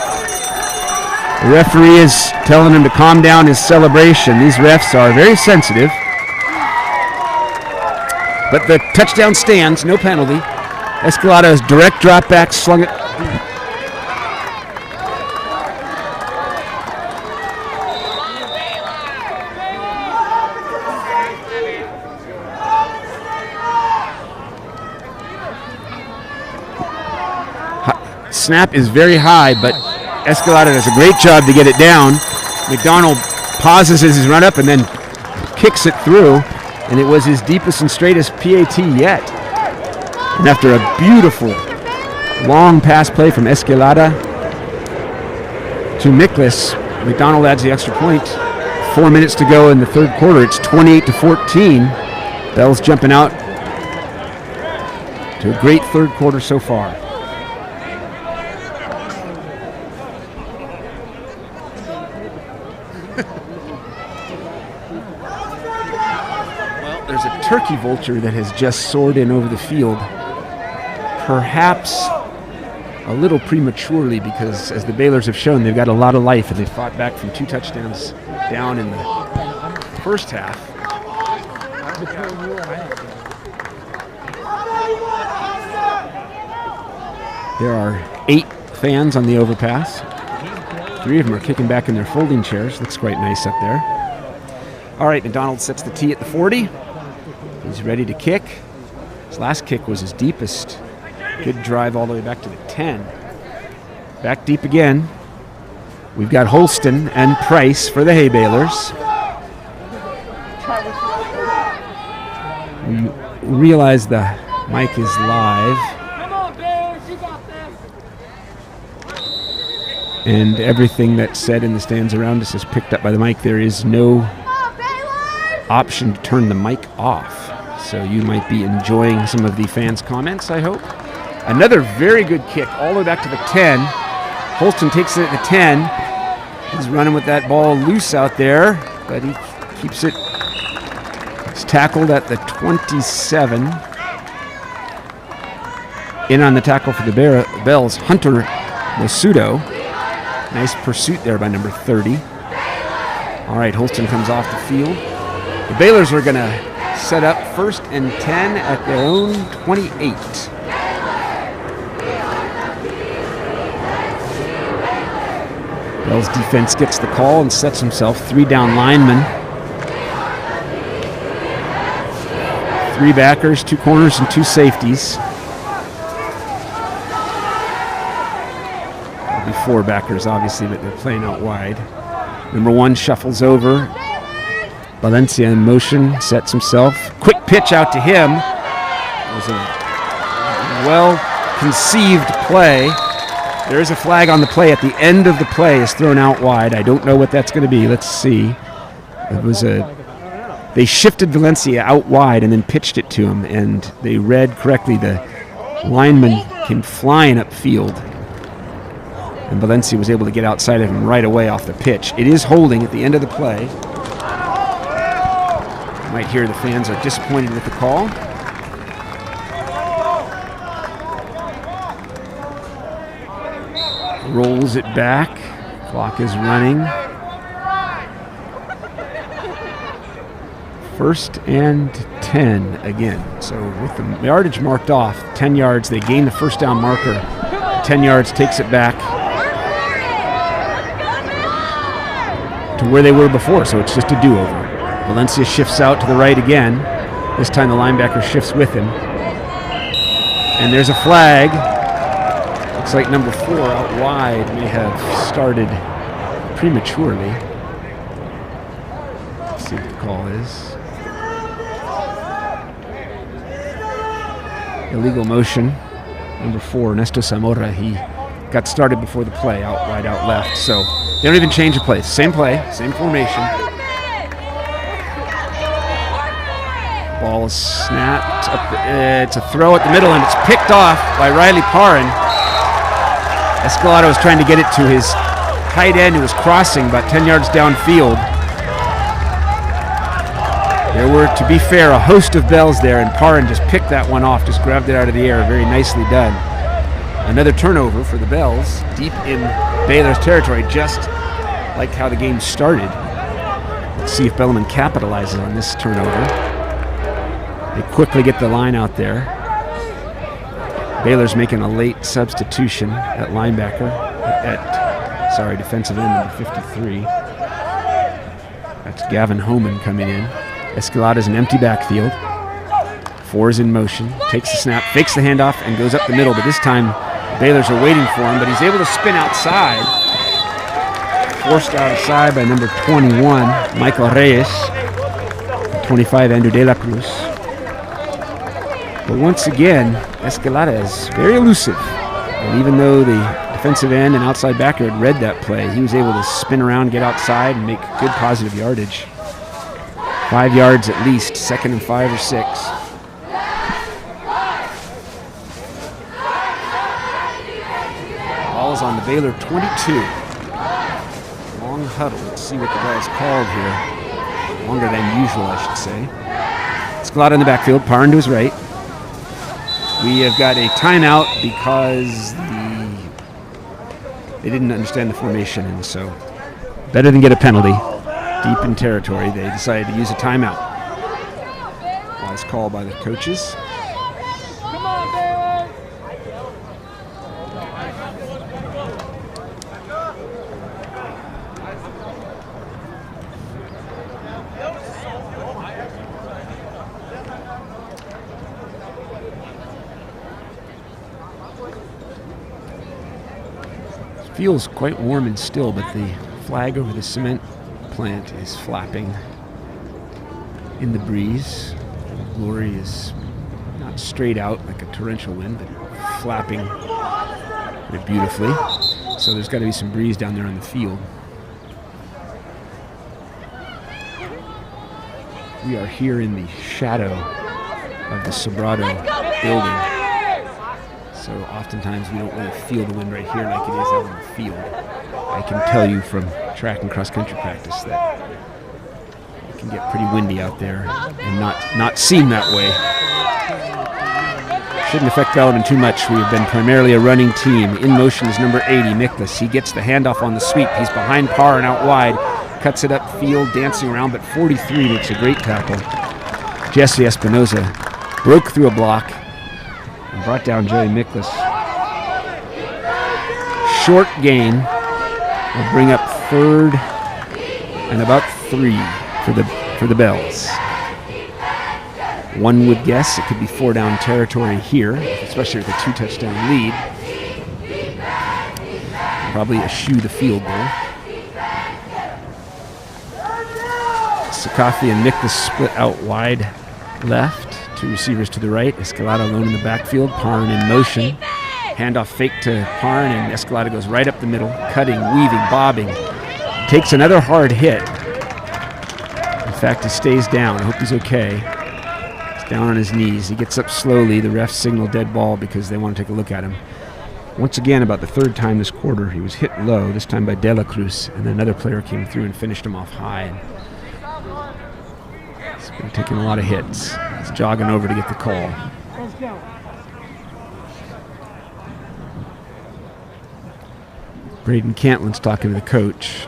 The referee is telling him to calm down his celebration. These refs are very sensitive. But the touchdown stands, no penalty. Escalada's direct drop back, slung it. Snap is very high, but Escalada does a great job to get it down. McDonald pauses as he's run up and then kicks it through, and it was his deepest and straightest PAT yet. And after a beautiful long pass play from Escalada to Miklas, McDonald adds the extra point. 4 minutes to go in the 3rd quarter. It's 28-14. Bells jumping out to a great 3rd quarter so far. There's a turkey vulture that has just soared in over the field, perhaps a little prematurely, because as the Baylors have shown, they've got a lot of life and they fought back from 2 touchdowns down in the first half. There are 8 fans on the overpass. 3 of them are kicking back in their folding chairs. Looks quite nice up there. All right, McDonald sets the tee at the 40. He's ready to kick. His last kick was his deepest. Good drive all the way back to the 10. Back deep again. We've got Holston and Price for the Haybalers. We realize the mic is live. And everything that's said in the stands around us is picked up by the mic. There is no option to turn the mic off. So you might be enjoying some of the fans' comments, I hope. Another very good kick all the way back to the 10. Holston takes it at the 10. He's running with that ball loose out there, but he keeps it. He's tackled at the 27. In on the tackle for the Bells, Hunter Masudo. Nice pursuit there by number 30. All right, Holston comes off the field. The Baylors are going to set up 1st and 10 at their own 28. Bell's defense gets the call and sets himself 3 down linemen. 3 backers, 2 corners, and 2 safeties. There'll be 4 backers, obviously, but they're playing out wide. Number 1 shuffles over. Valencia in motion, sets himself. Quick pitch out to him. It was a well-conceived play. There is a flag on the play. At the end of the play is thrown out wide. I don't know what that's going to be. Let's see. It was they shifted Valencia out wide and then pitched it to him, and they read correctly. The lineman came flying upfield, and Valencia was able to get outside of him right away off the pitch. It is holding at the end of the play. You might hear the fans are disappointed with the call. Rolls it back. Clock is running. 1st and 10 again. So with the yardage marked off, 10 yards, they gain the first down marker. 10 yards takes it back to where they were before, so it's just a do-over. Valencia shifts out to the right again. This time the linebacker shifts with him. And there's a flag. Looks like number 4 out wide may have started prematurely. Let's see what the call is. Illegal motion. Number 4, Ernesto Zamora, he got started before the play, out wide, out left. So they don't even change the play. Same formation. Ball is snapped. It's a throw at the middle, and it's picked off by Riley Parrin. Escalado was trying to get it to his tight end who was crossing about 10 yards downfield. There were, to be fair, a host of bells there, and Parrin just picked that one off, just grabbed it out of the air. Very nicely done. Another turnover for the Bells, deep in Baylor's territory, just like how the game started. Let's see if Bellarmine capitalizes on this turnover. They quickly get the line out there. Baylor's making a late substitution at linebacker, defensive end number 53. That's Gavin Homan coming in. Escalada's an empty backfield. 4 is in motion, takes the snap, fakes the handoff, and goes up the middle. But this time, Baylor's are waiting for him, but he's able to spin outside. Forced outside by number 21, Michael Reyes. 25, Andrew De La Cruz. But once again, Escalada is very elusive. And even though the defensive end and outside backer had read that play, he was able to spin around, get outside, and make good positive yardage. 5 yards at least, 2nd and 5 or 6. Ball is on the Baylor 22. Long huddle. Let's see what the guy's called here. Longer than usual, I should say. Escalada in the backfield, Parrin to his right. We have got a timeout because they didn't understand the formation, and so better than get a penalty. Deep in territory, they decided to use a timeout. Wise call by the coaches. Come on, Baylor! It feels quite warm and still, but the flag over the cement plant is flapping in the breeze. The glory is not straight out like a torrential wind, but flapping very beautifully. So there's got to be some breeze down there on the field. We are here in the shadow of the Sobrado building. So oftentimes we don't really feel the wind right here like it is out on the field. I can tell you from track and cross-country practice that it can get pretty windy out there and not seem that way. Shouldn't affect Bellarmine too much. We have been primarily a running team. In motion is number 80, Miklas. He gets the handoff on the sweep. He's behind Parrin out wide, cuts it upfield, dancing around, but 43 makes a great tackle. Jesse Espinoza broke through a block and brought down Jerry Miklas. Short gain will bring up 3rd and about 3 for the Bells. One would guess it could be 4-down territory here, especially with a 2-touchdown lead. Probably eschew the field goal. Sakafi and Miklas split out wide left. 2 receivers to the right. Escalada alone in the backfield. Parrin in motion. Handoff fake to Parn, and Escalada goes right up the middle, cutting, weaving, bobbing. Takes another hard hit. In fact, he stays down. I hope he's okay. He's down on his knees. He gets up slowly. The refs signal dead ball because they want to take a look at him. Once again, about the third time this quarter, he was hit low, this time by De La Cruz, and then another player came through and finished him off high. He's been taking a lot of hits. He's jogging over to get the call. Braden Cantlin's talking to the coach.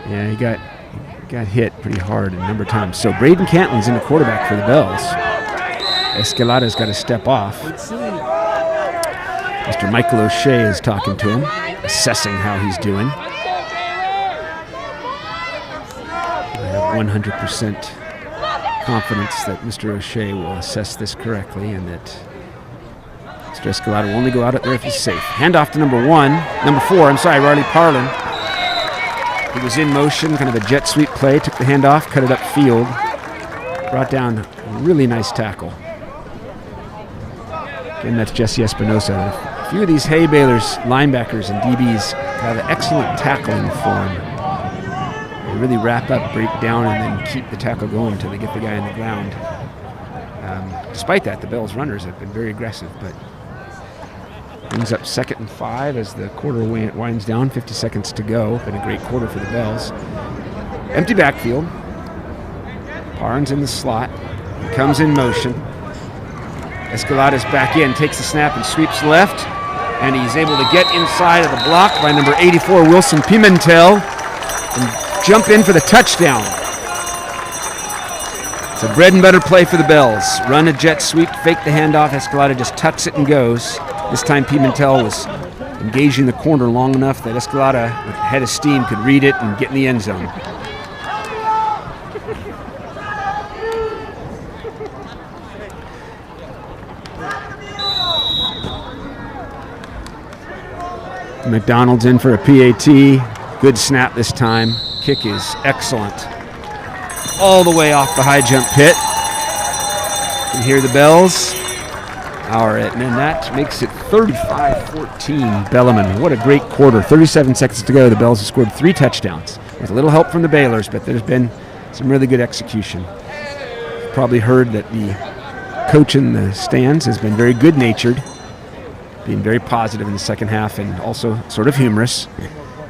Yeah, he got hit pretty hard a number of times. So Braden Cantlin's in the quarterback for the Bells. Escalada's got to step off. Mr. Michael O'Shea is talking to him, assessing how he's doing. I have 100% confidence that Mr. O'Shea will assess this correctly and that Mr. Escalada will only go out there if he's safe. Handoff to number 4, Riley Parlin. He was in motion, kind of a jet sweep play, took the handoff, cut it upfield, brought down a really nice tackle. Again, that's Jesse Espinosa. A few of these Haybalers linebackers and DBs have excellent tackling form. They really wrap up, break down, and then keep the tackle going until they get the guy on the ground. Despite that, the Bells runners have been very aggressive, but brings up 2nd and 5 as the quarter winds down, 50 seconds to go. Been a great quarter for the Bells. Empty backfield. Parnes in the slot. He comes in motion. Escalada's back in, takes the snap and sweeps left. And he's able to get inside of the block by number 84, Wilson Pimentel, and jump in for the touchdown. It's a bread and butter play for the Bells. Run a jet sweep, fake the handoff. Escalada just tucks it and goes. This time Pimentel was engaging the corner long enough that Escalada, with a head of steam, could read it and get in the end zone. McDonald's in for a PAT. Good snap this time. Kick is excellent. All the way off the high jump pit. You can hear the Bells. And then that makes it 35-14 Bellarmine. What a great quarter. 37 seconds to go. The Bells have scored 3 touchdowns with a little help from the Baylors, but there's been some really good execution. You've probably heard that the coach in the stands has been very good-natured, being very positive in the second half and also sort of humorous,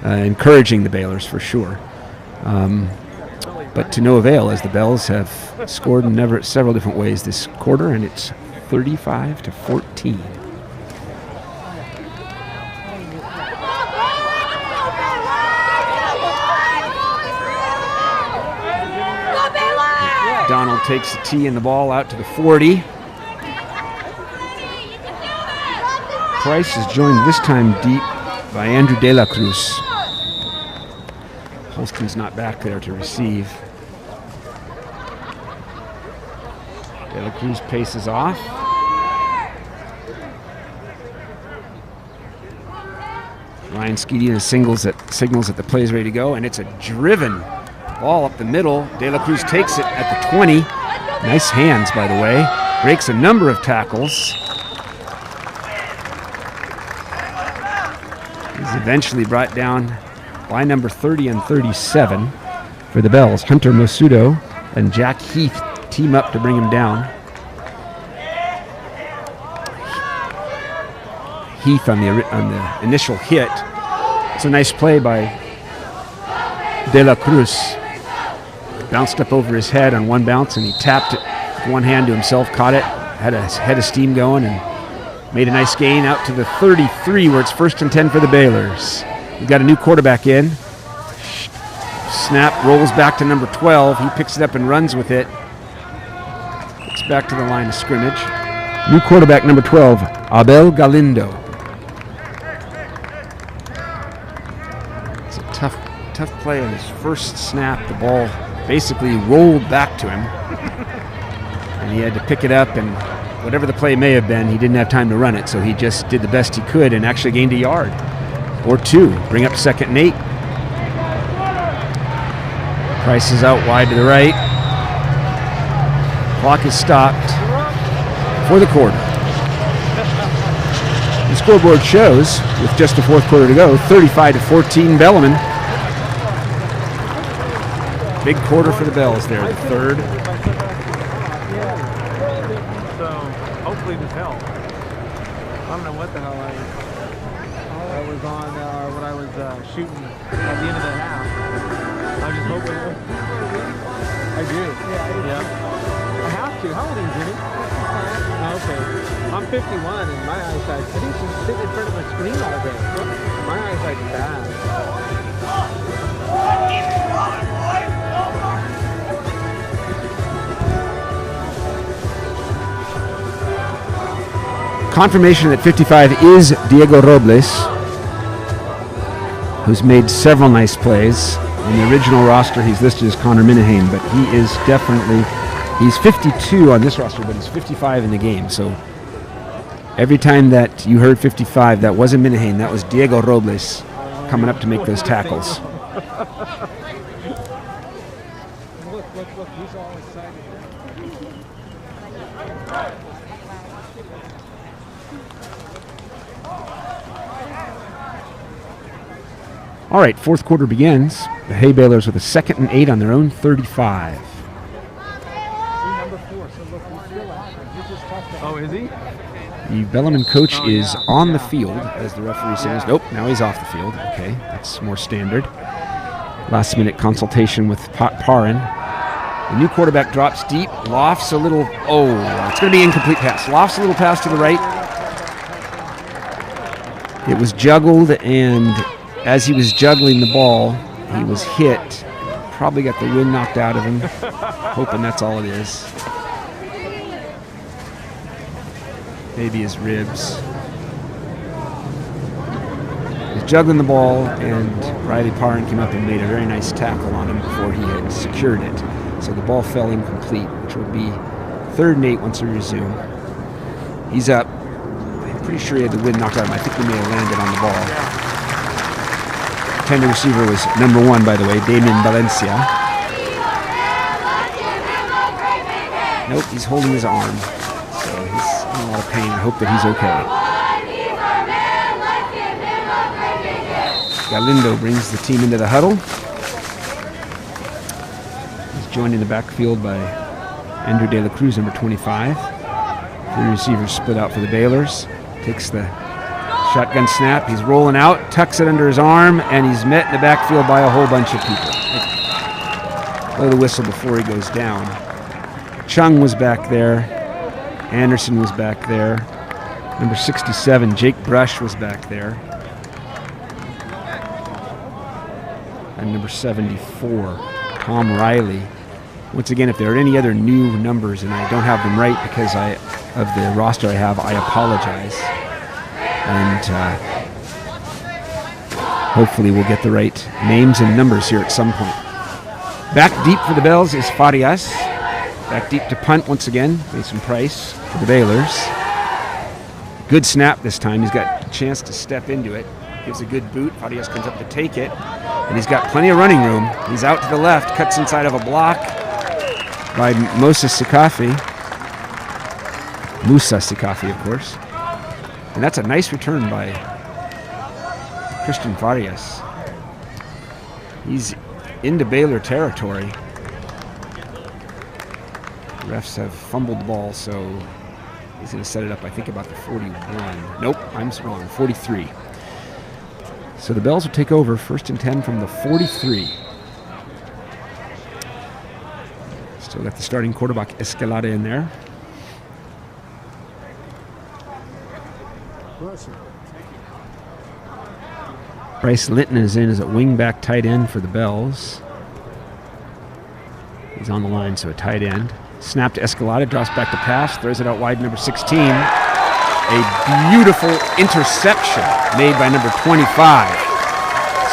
encouraging the Baylors for sure. But to no avail, as the Bells have scored in several different ways this quarter, and it's 35-14. Donald takes the tee and the ball out to the 40. Price is joined this time deep by Andrew De La Cruz. Holston's not back there to receive. De La Cruz paces off. Ryan Skeety signals that the play is ready to go, and it's a driven ball up the middle. De La Cruz takes it at the 20. Nice hands, by the way. Breaks a number of tackles. He's eventually brought down by number 30 and 37 for the Bells. Hunter Mosudo and Jack Heath team up to bring him down. Heath on the initial hit. It's a nice play by De La Cruz. Bounced up over his head on one bounce, and he tapped it with one hand to himself, caught it, had a head of steam going, and made a nice gain out to the 33, where it's 1st and 10 for the Baylors. We've got a new quarterback in. Snap rolls back to number 12. He picks it up and runs with it. It's back to the line of scrimmage. New quarterback number 12, Abel Galindo. It's a tough play on his first snap. The ball basically rolled back to him, and he had to pick it up, and whatever the play may have been, he didn't have time to run it, so he just did the best he could and actually gained a yard or 2. Bring up 2nd and 8. Price is out wide to the right. Clock is stopped for the quarter. scoreboard shows, with just the fourth quarter to go, 35-14 Bellarmine. Big quarter for the Bells there, the third. So hopefully this helps. I don't know what the hell I was on when I was shooting at the end of the half. I was just hoping. I do. Yeah. I have to. How old are you, Jimmy? Okay. I'm 51 and my eyesight. I think she's sitting in front of a screen all day. My eyesight's bad. Confirmation that 55 is Diego Robles, who's made several nice plays. On the original roster, he's listed as Connor Minahane, but he is definitely, he's 52 on this roster, but he's 55 in the game. So every time that you heard 55, that wasn't Minahane, that was Diego Robles coming up to make those tackles. Look, he's all excited. All right, fourth quarter begins. The Haybalers with a 2nd and 8 on their own 35. Oh, is he? The Bellarmine coach is on the field as the referee says, nope, now he's off the field. Okay, that's more standard. Last minute consultation with Parin. The new quarterback drops deep, lofts a little, it's going to be incomplete pass. Lofts a little pass to the right. It was juggled, and as he was juggling the ball, he was hit. Probably got the wind knocked out of him. Hoping that's all it is. Maybe his ribs. He was juggling the ball, and Riley Parin came up and made a very nice tackle on him before he had secured it. So the ball fell incomplete, which will be 3rd and 8 once we resume. He's up. I'm pretty sure he had the wind knocked out of him. I think he may have landed on the ball. Tender receiver was number 1, by the way, Damien Valencia. Nope, he's holding his arm. So he's in a lot of pain. I hope that he's okay. Galindo brings the team into the huddle. He's joined in the backfield by Andrew De La Cruz, number 25. The receivers split out for the Baylors. Takes the shotgun snap. He's rolling out, tucks it under his arm, and he's met in the backfield by a whole bunch of people. Blow the whistle before he goes down. Chung was back there. Anderson was back there. Number 67, Jake Brush, was back there. And number 74, Tom Riley. Once again, if there are any other new numbers and I don't have them right because of the roster I have, I apologize. And hopefully we'll get the right names and numbers here at some point. Back deep for the Bells is Farias. Back deep to punt once again, Mason Price for the Baylors. Good snap this time. He's got a chance to step into it. Gives a good boot. Farias comes up to take it. And he's got plenty of running room. He's out to the left, cuts inside of a block by Musa Sikafi, of course. And that's a nice return by Christian Farias. He's into Baylor territory. The refs have fumbled the ball, so he's going to set it up, I think, about the 41. Nope, I'm wrong, 43. So the Bells will take over, 1st and 10 from the 43. Still got the starting quarterback Escalada in there. Bryce Linton is in as a wing-back tight end for the Bells. He's on the line, so a tight end. Snap to Escalada, drops back to pass, throws it out wide, number 16. A beautiful interception made by number 25.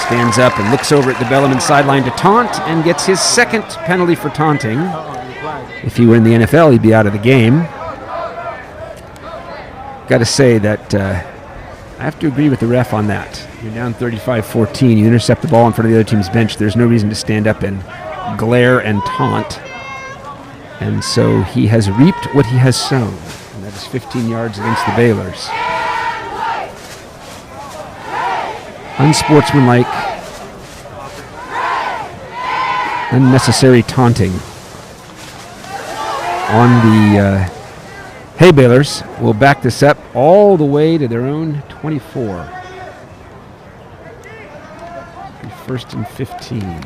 Stands up and looks over at the Bellarmine sideline to taunt and gets his 2nd penalty for taunting. If he were in the NFL, he'd be out of the game. Got to say that I have to agree with the ref on that. You're down 35-14. You intercept the ball in front of the other team's bench. There's no reason to stand up and glare and taunt. And so he has reaped what he has sown. And that is 15 yards against the Baylors. unsportsmanlike, unnecessary taunting on the Haybalers. Will back this up all the way to their own 24. First and 15.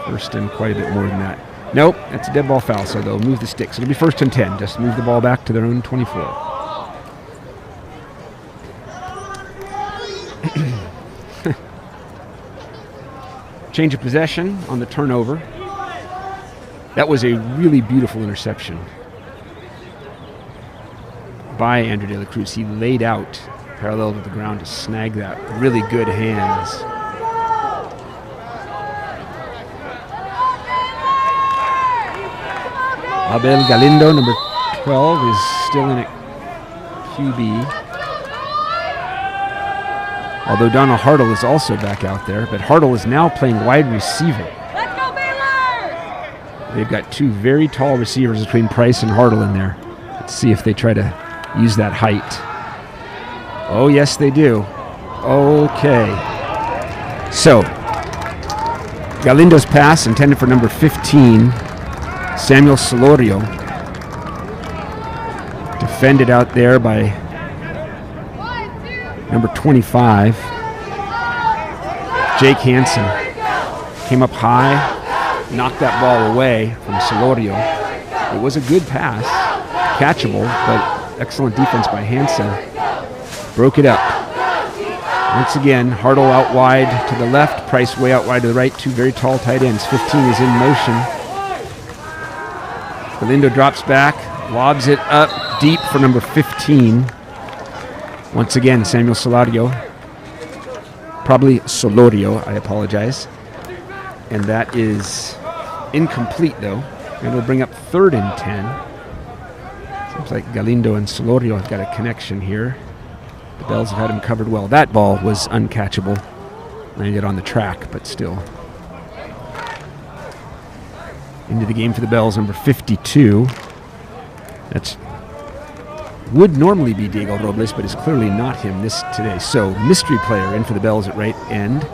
First and quite a bit more than that. Nope, that's a dead ball foul, so they'll move the sticks. It'll be first and 10. Just move the ball back to their own 24. Change of possession on the turnover. That was a really beautiful interception by Andrew De La Cruz. He laid out parallel to the ground to snag that. Really good hands. Abel Galindo, number 12, is still in at QB. Although Donald Hartle is also back out there, but Hartle is now playing wide receiver. Let's go, Baylor! They've got two very tall receivers between Price and Hartle in there. Let's see if they try to use that height. Oh, yes, they do. Okay. So, Galindo's pass intended for number 15, Samuel Solorio. Defended out there by number 25, Jake Hansen. Came up high, knocked that ball away from Solorio. It was a good pass, catchable, but excellent defense by Hansen. Broke it up. Once again, Hartle out wide to the left, Price way out wide to the right, two very tall tight ends. 15 is in motion. Galindo drops back, lobs it up deep for number 15. Once again, Samuel Solorio. Probably Solorio, I apologize. And that is incomplete, though. And it'll bring up third and 10. Seems like Galindo and Solorio have got a connection here. The Bells have had him covered well. That ball was uncatchable. Landed on the track, but still. Into the game for the Bells, number 52. That's would normally be Diego Robles, but is clearly not him today. So, mystery player in for the Bells at right end.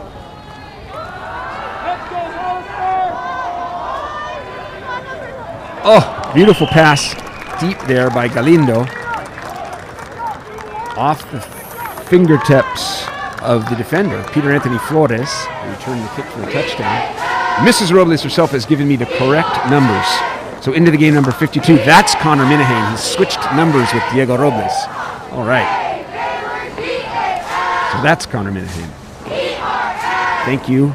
Oh, beautiful pass deep there by Galindo. Off the fingertips of the defender, Peter Anthony Flores, who returned the kick for a touchdown. Mrs. Robles herself has given me the correct numbers. So into the game, number 52. That's Connor Minahan. He's switched numbers with Diego Robles. All right. So that's Connor Minahan. Thank you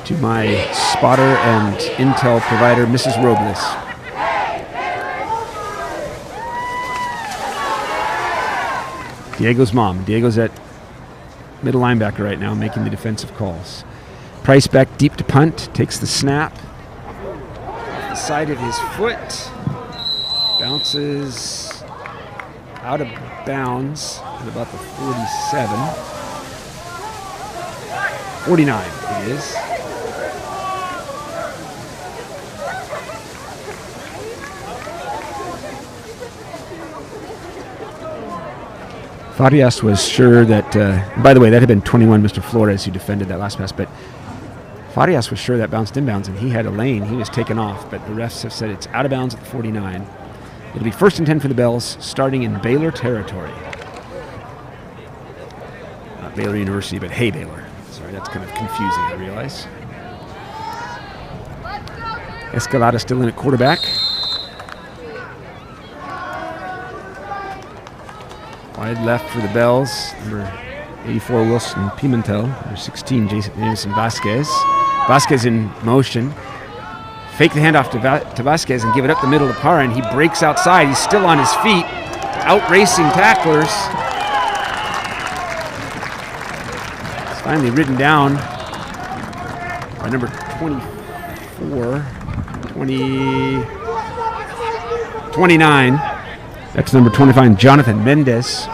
to my spotter and intel provider, Mrs. Robles. Diego's mom. Diego's at middle linebacker right now, making the defensive calls. Price back deep to punt, takes the snap. Off the side of his foot. Bounces out of bounds at about the 47. 49 it is. Farias was sure that, by the way, that had been 21, Mr. Flores, who defended that last pass, but Farias was sure that bounced inbounds, and he had a lane. He was taken off, but the refs have said it's out of bounds at the 49. It'll be first and 10 for the Bells, starting in Baylor territory. Not Baylor University, but Haybaler. Sorry, that's kind of confusing, I realize. Escalada still in at quarterback. Wide left for the Bells, number 84 Wilson Pimentel, number 16 Jason Vasquez. Vasquez in motion. Fake the handoff to Vasquez and give it up the middle to Parra, and he breaks outside. He's still on his feet, out-racing tacklers. It's finally ridden down by number 29. That's number 25, Jonathan Mendez.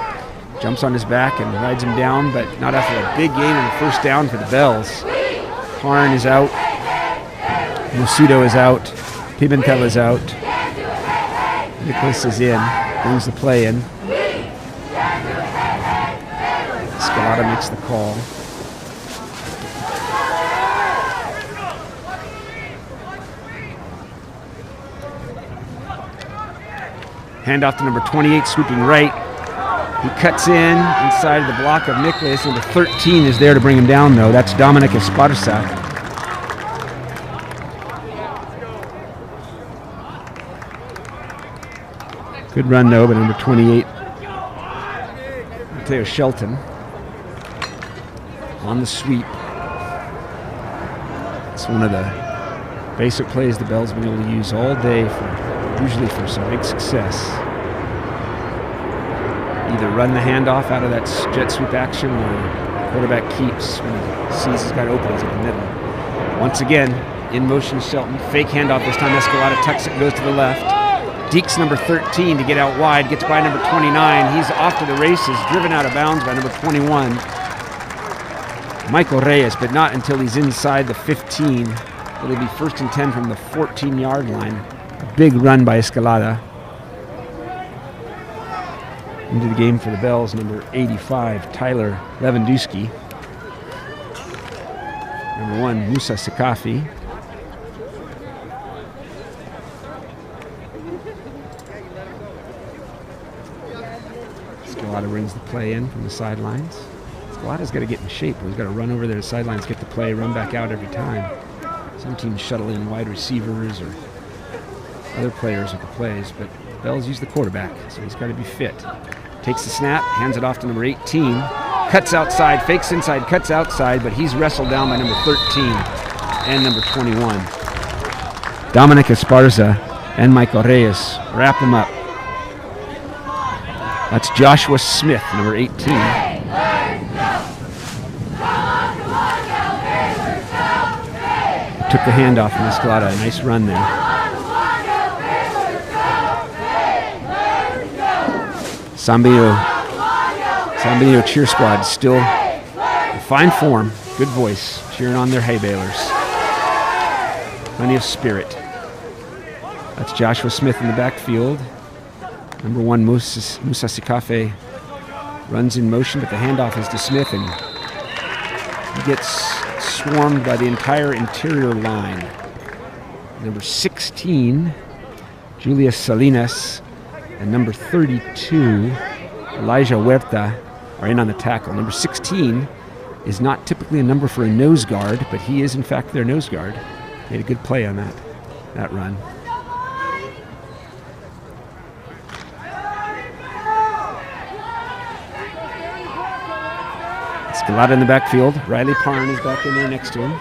Jumps on his back and rides him down, but not after a big gain and a first down for the Bells. Harn is out. Musudo is out. Pimentel is out. Nicholas is in. Brings the play in. Escalada makes the call. Handoff to number 28, swooping right. He cuts in inside of the block of Nicholas. Number 13 is there to bring him down, though. That's Dominic Esparza. Good run, though, by number 28, Mateo Shelton. On the sweep. It's one of the basic plays the Bell's been able to use all day, usually for some big success. Either run the handoff out of that jet sweep action, or quarterback keeps when he sees he's got openings in the middle. Once again, in motion Shelton. Fake handoff this time. Escalada tucks it, goes to the left. Deeks number 13 to get out wide. Gets by number 29. He's off to the races, driven out of bounds by number 21. Michael Reyes, but not until he's inside the 15. It'll be 1st and 10 from the 14-yard line. A big run by Escalada. Into the game for the Bells, number 85, Tyler Lewandowski. Number 1, Musa Sakafi. Escalada brings the play in from the sidelines. Escalada's got to get in shape. He's got to run over there to the sidelines, get the play, run back out every time. Some teams shuttle in wide receivers or other players with the plays, but Bells use the quarterback, so he's got to be fit. Takes the snap, hands it off to number 18, cuts outside, fakes inside, cuts outside, but he's wrestled down by number 13 and number 21. Dominic Esparza and Michael Reyes wrap him up. That's Joshua Smith, number 18. Took the handoff from Escalada, a nice run there. San Benito cheer squad still in fine form, good voice, cheering on their Haybalers. Plenty of spirit. That's Joshua Smith in the backfield. Number 1, Musa Sikafe runs in motion, but the handoff is to Smith, and he gets swarmed by the entire interior line. Number 16, Julius Salinas, and number 32, Elijah Huerta, are in on the tackle. Number 16 is not typically a number for a nose guard, but he is in fact their nose guard. Made a good play on that run. Escalada in the backfield. Riley Parn is back in there next to him.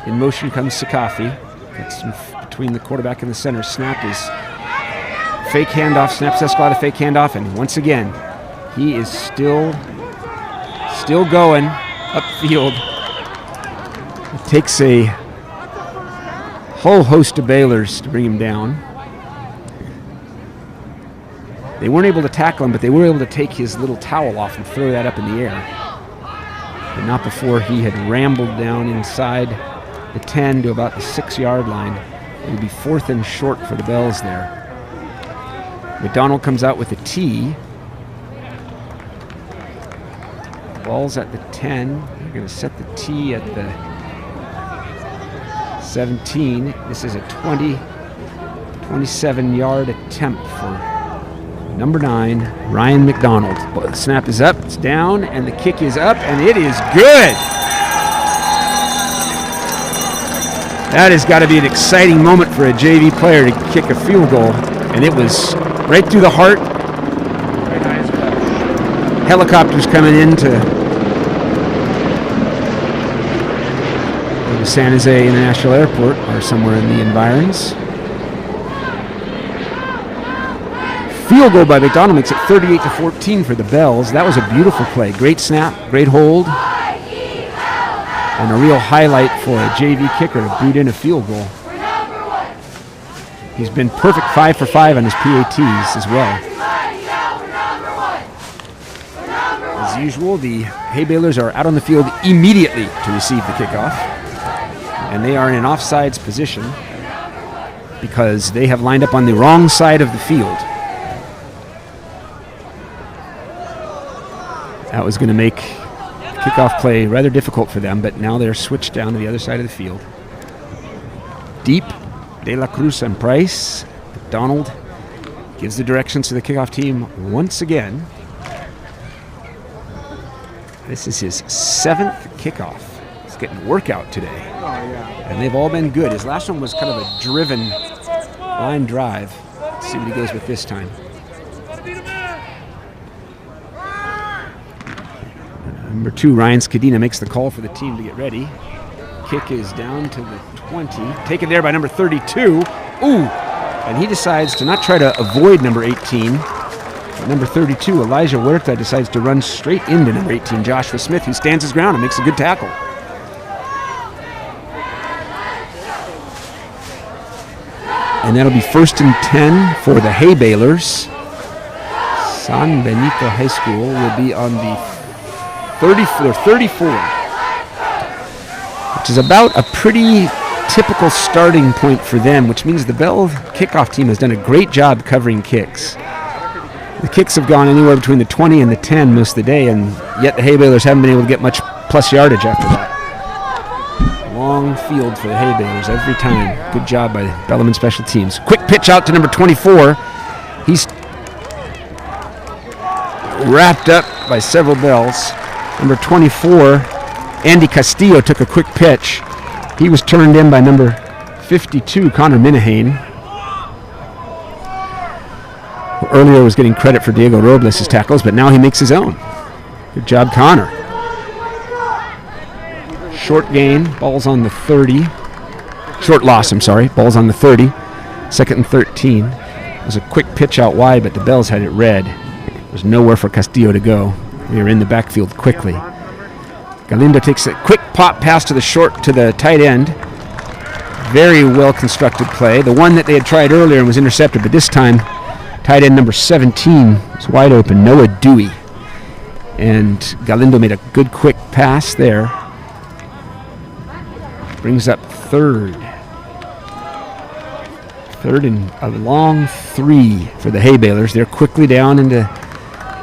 In motion comes Sakafi. Gets between the quarterback and the center. Snap is fake handoff, snaps Escalada, fake handoff, and once again, he is still going upfield. It takes a whole host of Baylors to bring him down. They weren't able to tackle him, but they were able to take his little towel off and throw that up in the air. But not before he had rambled down inside the 10 to about the 6-yard line. It would be 4th and short for the Bells there. McDonald comes out with a tee. Ball's at the 10. They're going to set the tee at the 17. This is a 27-yard attempt for number 9, Ryan McDonald. The snap is up, it's down, and the kick is up, and it is good. That has got to be an exciting moment for a JV player to kick a field goal, and it was right through the heart. Helicopters coming in to the San Jose International Airport or somewhere in the environs. Field goal by McDonald makes it 38-14 for the Bells. That was a beautiful play. Great snap, great hold, and a real highlight for a JV kicker to boot in a field goal. He's been perfect 5 for 5 on his PATs as well. As usual, the Haybalers are out on the field immediately to receive the kickoff, and they are in an offsides position because they have lined up on the wrong side of the field. That was going to make kickoff play rather difficult for them, but now they're switched down to the other side of the field. Deep, De La Cruz and Price. Donald gives the directions to the kickoff team once again. This is his 7th kickoff. He's getting a workout today. And they've all been good. His last one was kind of a driven line drive. Let's see what he goes with this time. Number 2, Ryan Skadina makes the call for the team to get ready. Kick is down to the 20. Taken there by number 32. Ooh! And he decides to not try to avoid number 18. But number 32, Elijah Huerta, decides to run straight into number 18, Joshua Smith, who stands his ground and makes a good tackle. And that'll be 1st and 10 for the Haybalers. San Benito High School will be on the 34, which is about a pretty typical starting point for them, which means the Bell kickoff team has done a great job covering kicks. The kicks have gone anywhere between the 20 and the 10 most of the day, and yet the Haybalers haven't been able to get much plus yardage after that. Long field for the Haybalers every time. Good job by Bellarmine Special Teams. Quick pitch out to number 24. He's wrapped up by several Bells. Number 24, Andy Castillo, took a quick pitch. He was turned in by number 52, Connor Minahane. Who earlier was getting credit for Diego Robles' tackles, but now he makes his own. Good job, Connor. Short gain, ball's on the 30. Short loss, I'm sorry, ball's on the 30. 2nd and 13. It was a quick pitch out wide, but the Bells had it read. There was nowhere for Castillo to go. We were in the backfield quickly. Galindo takes a quick pop pass to the tight end. Very well constructed play. The one that they had tried earlier and was intercepted, but this time tight end number 17 was wide open, Noah Dewey. And Galindo made a good quick pass there. Brings up 3rd. 3rd and a long 3 for the Haybalers. They're quickly down into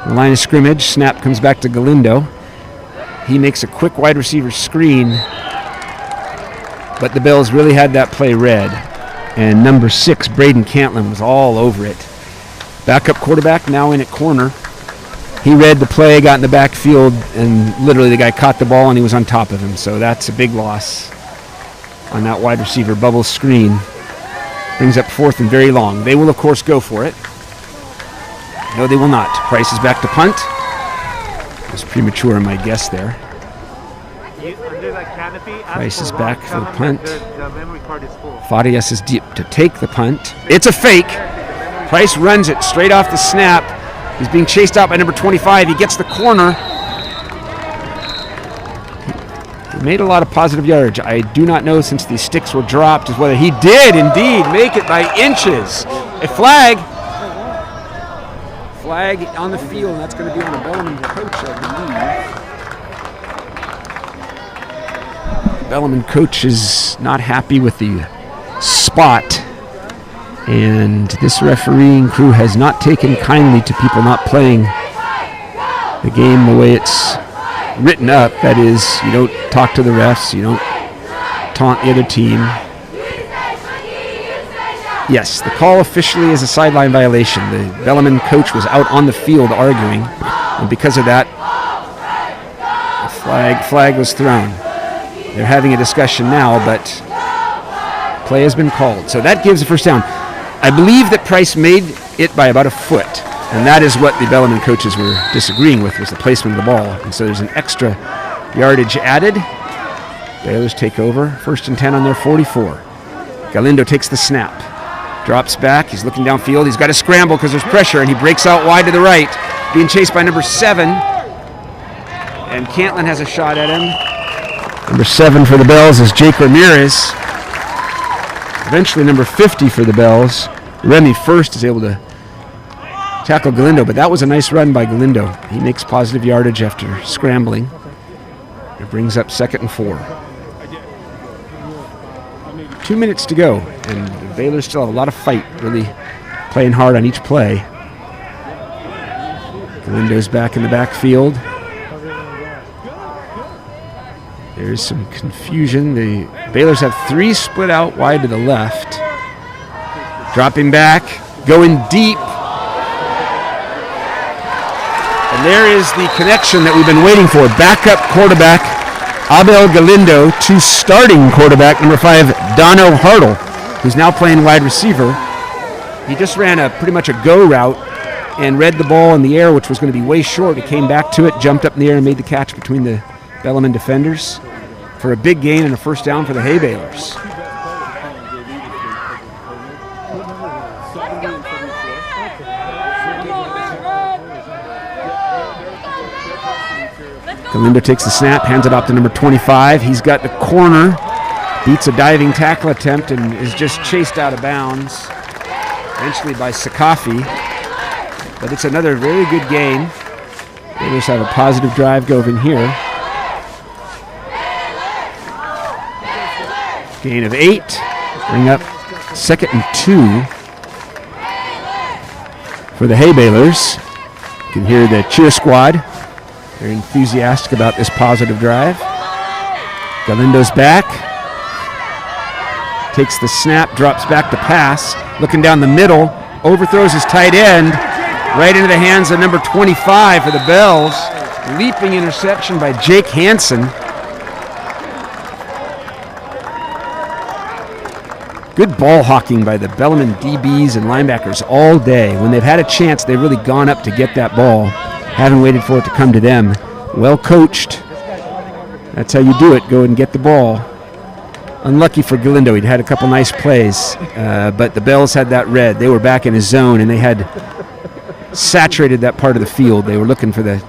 the line of scrimmage. Snap comes back to Galindo. He makes a quick wide receiver screen, but the Bells really had that play read. And number 6, Braden Cantlin, was all over it. Backup quarterback now in at corner. He read the play, got in the backfield, and literally the guy caught the ball and he was on top of him. So that's a big loss on that wide receiver bubble screen. Brings up 4th and very long. They will, of course, go for it. No, they will not. Price is back to punt. It was premature in my guess there. Under that canopy, Price is back for the punt. The memory card is full. Farias is deep to take the punt. It's a fake. Price runs it straight off the snap. He's being chased out by number 25. He gets the corner. He made a lot of positive yardage. I do not know, since these sticks were dropped, is whether he did indeed make it by inches. A flag on the field, and that's going to be on the Bellarmine coach, I believe. Bellarmine coach is not happy with the spot, and this refereeing crew has not taken kindly to people not playing the game the way it's written up. That is, you don't talk to the refs, you don't taunt the other team. Yes, the call officially is a sideline violation. The Bellarmine coach was out on the field arguing, and because of that, the flag was thrown. They're having a discussion now, but play has been called. So that gives a first down. I believe that Price made it by about a foot, and that is what the Bellarmine coaches were disagreeing with, was the placement of the ball. And so there's an extra yardage added. Baylors take over. 1st and 10 on their 44. Galindo takes the snap. Drops back. He's looking downfield. He's got to scramble because there's pressure, and he breaks out wide to the right. Being chased by number 7. And Cantlin has a shot at him. Number 7 for the Bells is Jake Ramirez. Eventually number 50 for the Bells. Remy First is able to tackle Galindo, but that was a nice run by Galindo. He makes positive yardage after scrambling. It brings up 2nd and 4. 2 minutes to go, and the Baylors still have a lot of fight, really playing hard on each play. Galindo's back in the backfield. There's some confusion. The Baylors have 3 split out wide to the left. Dropping back, going deep. And there is the connection that we've been waiting for. Backup quarterback Abel Galindo to starting quarterback number 5 Dono Hartle, who's now playing wide receiver. He just ran pretty much a go route and read the ball in the air, which was going to be way short. He came back to it, jumped up in the air, and made the catch between the Bellarmine defenders for a big gain and a first down for the Haybalers. Galindo takes the snap, hands it off to number 25. He's got the corner, beats a diving tackle attempt, and is just chased out of bounds, eventually by Sakafi. But it's another very good game. They just have a positive drive going here. Gain of 8. Bring up 2nd and 2 for the Haybalers. You can hear the cheer squad. They're enthusiastic about this positive drive. Galindo's back. Takes the snap, drops back to pass. Looking down the middle, overthrows his tight end. Right into the hands of number 25 for the Bells. Leaping interception by Jake Hansen. Good ball hawking by the Bellarmine DBs and linebackers all day. When they've had a chance, they've really gone up to get that ball. Haven't waited for it to come to them. Well coached. That's how you do it. Go and get the ball. Unlucky for Galindo. He'd had a couple nice plays, but the Bells had that red. They were back in his zone, and they had saturated that part of the field. They were looking for the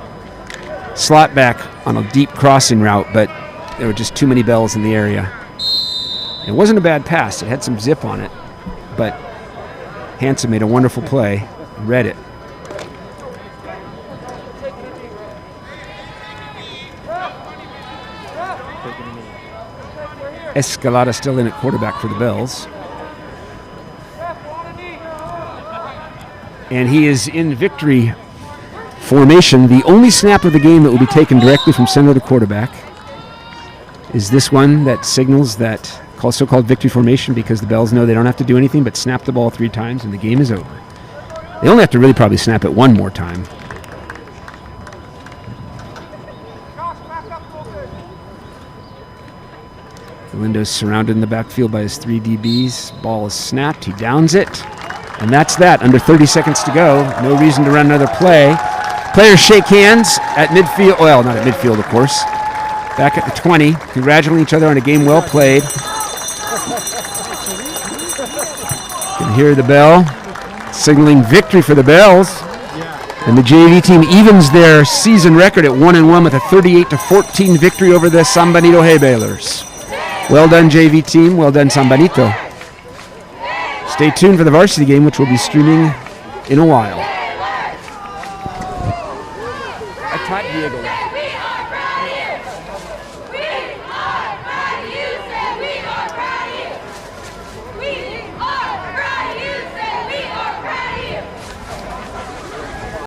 slot back on a deep crossing route, but there were just too many Bells in the area. It wasn't a bad pass. It had some zip on it, but Hansen made a wonderful play, read it. Escalada still in at quarterback for the Bells. And he is in victory formation. The only snap of the game that will be taken directly from center to quarterback is this one that signals that so-called victory formation, because the Bells know they don't have to do anything but snap the ball 3 times and the game is over. They only have to really probably snap it 1 more time. Galindo's surrounded in the backfield by his 3 DBs. Ball is snapped. He downs it. And that's that. Under 30 seconds to go. No reason to run another play. Players shake hands at midfield. Well, not at midfield, of course. Back at the 20. Congratulating each other on a game well played. You can hear the bell signaling victory for the Bells. And the JV team evens their season record at 1-1 with a 38-14 victory over the San Benito Haybalers. Well done, JV team. Well done, San Benito. Stay tuned for the varsity game, which will be streaming in a while. I taught Diego that.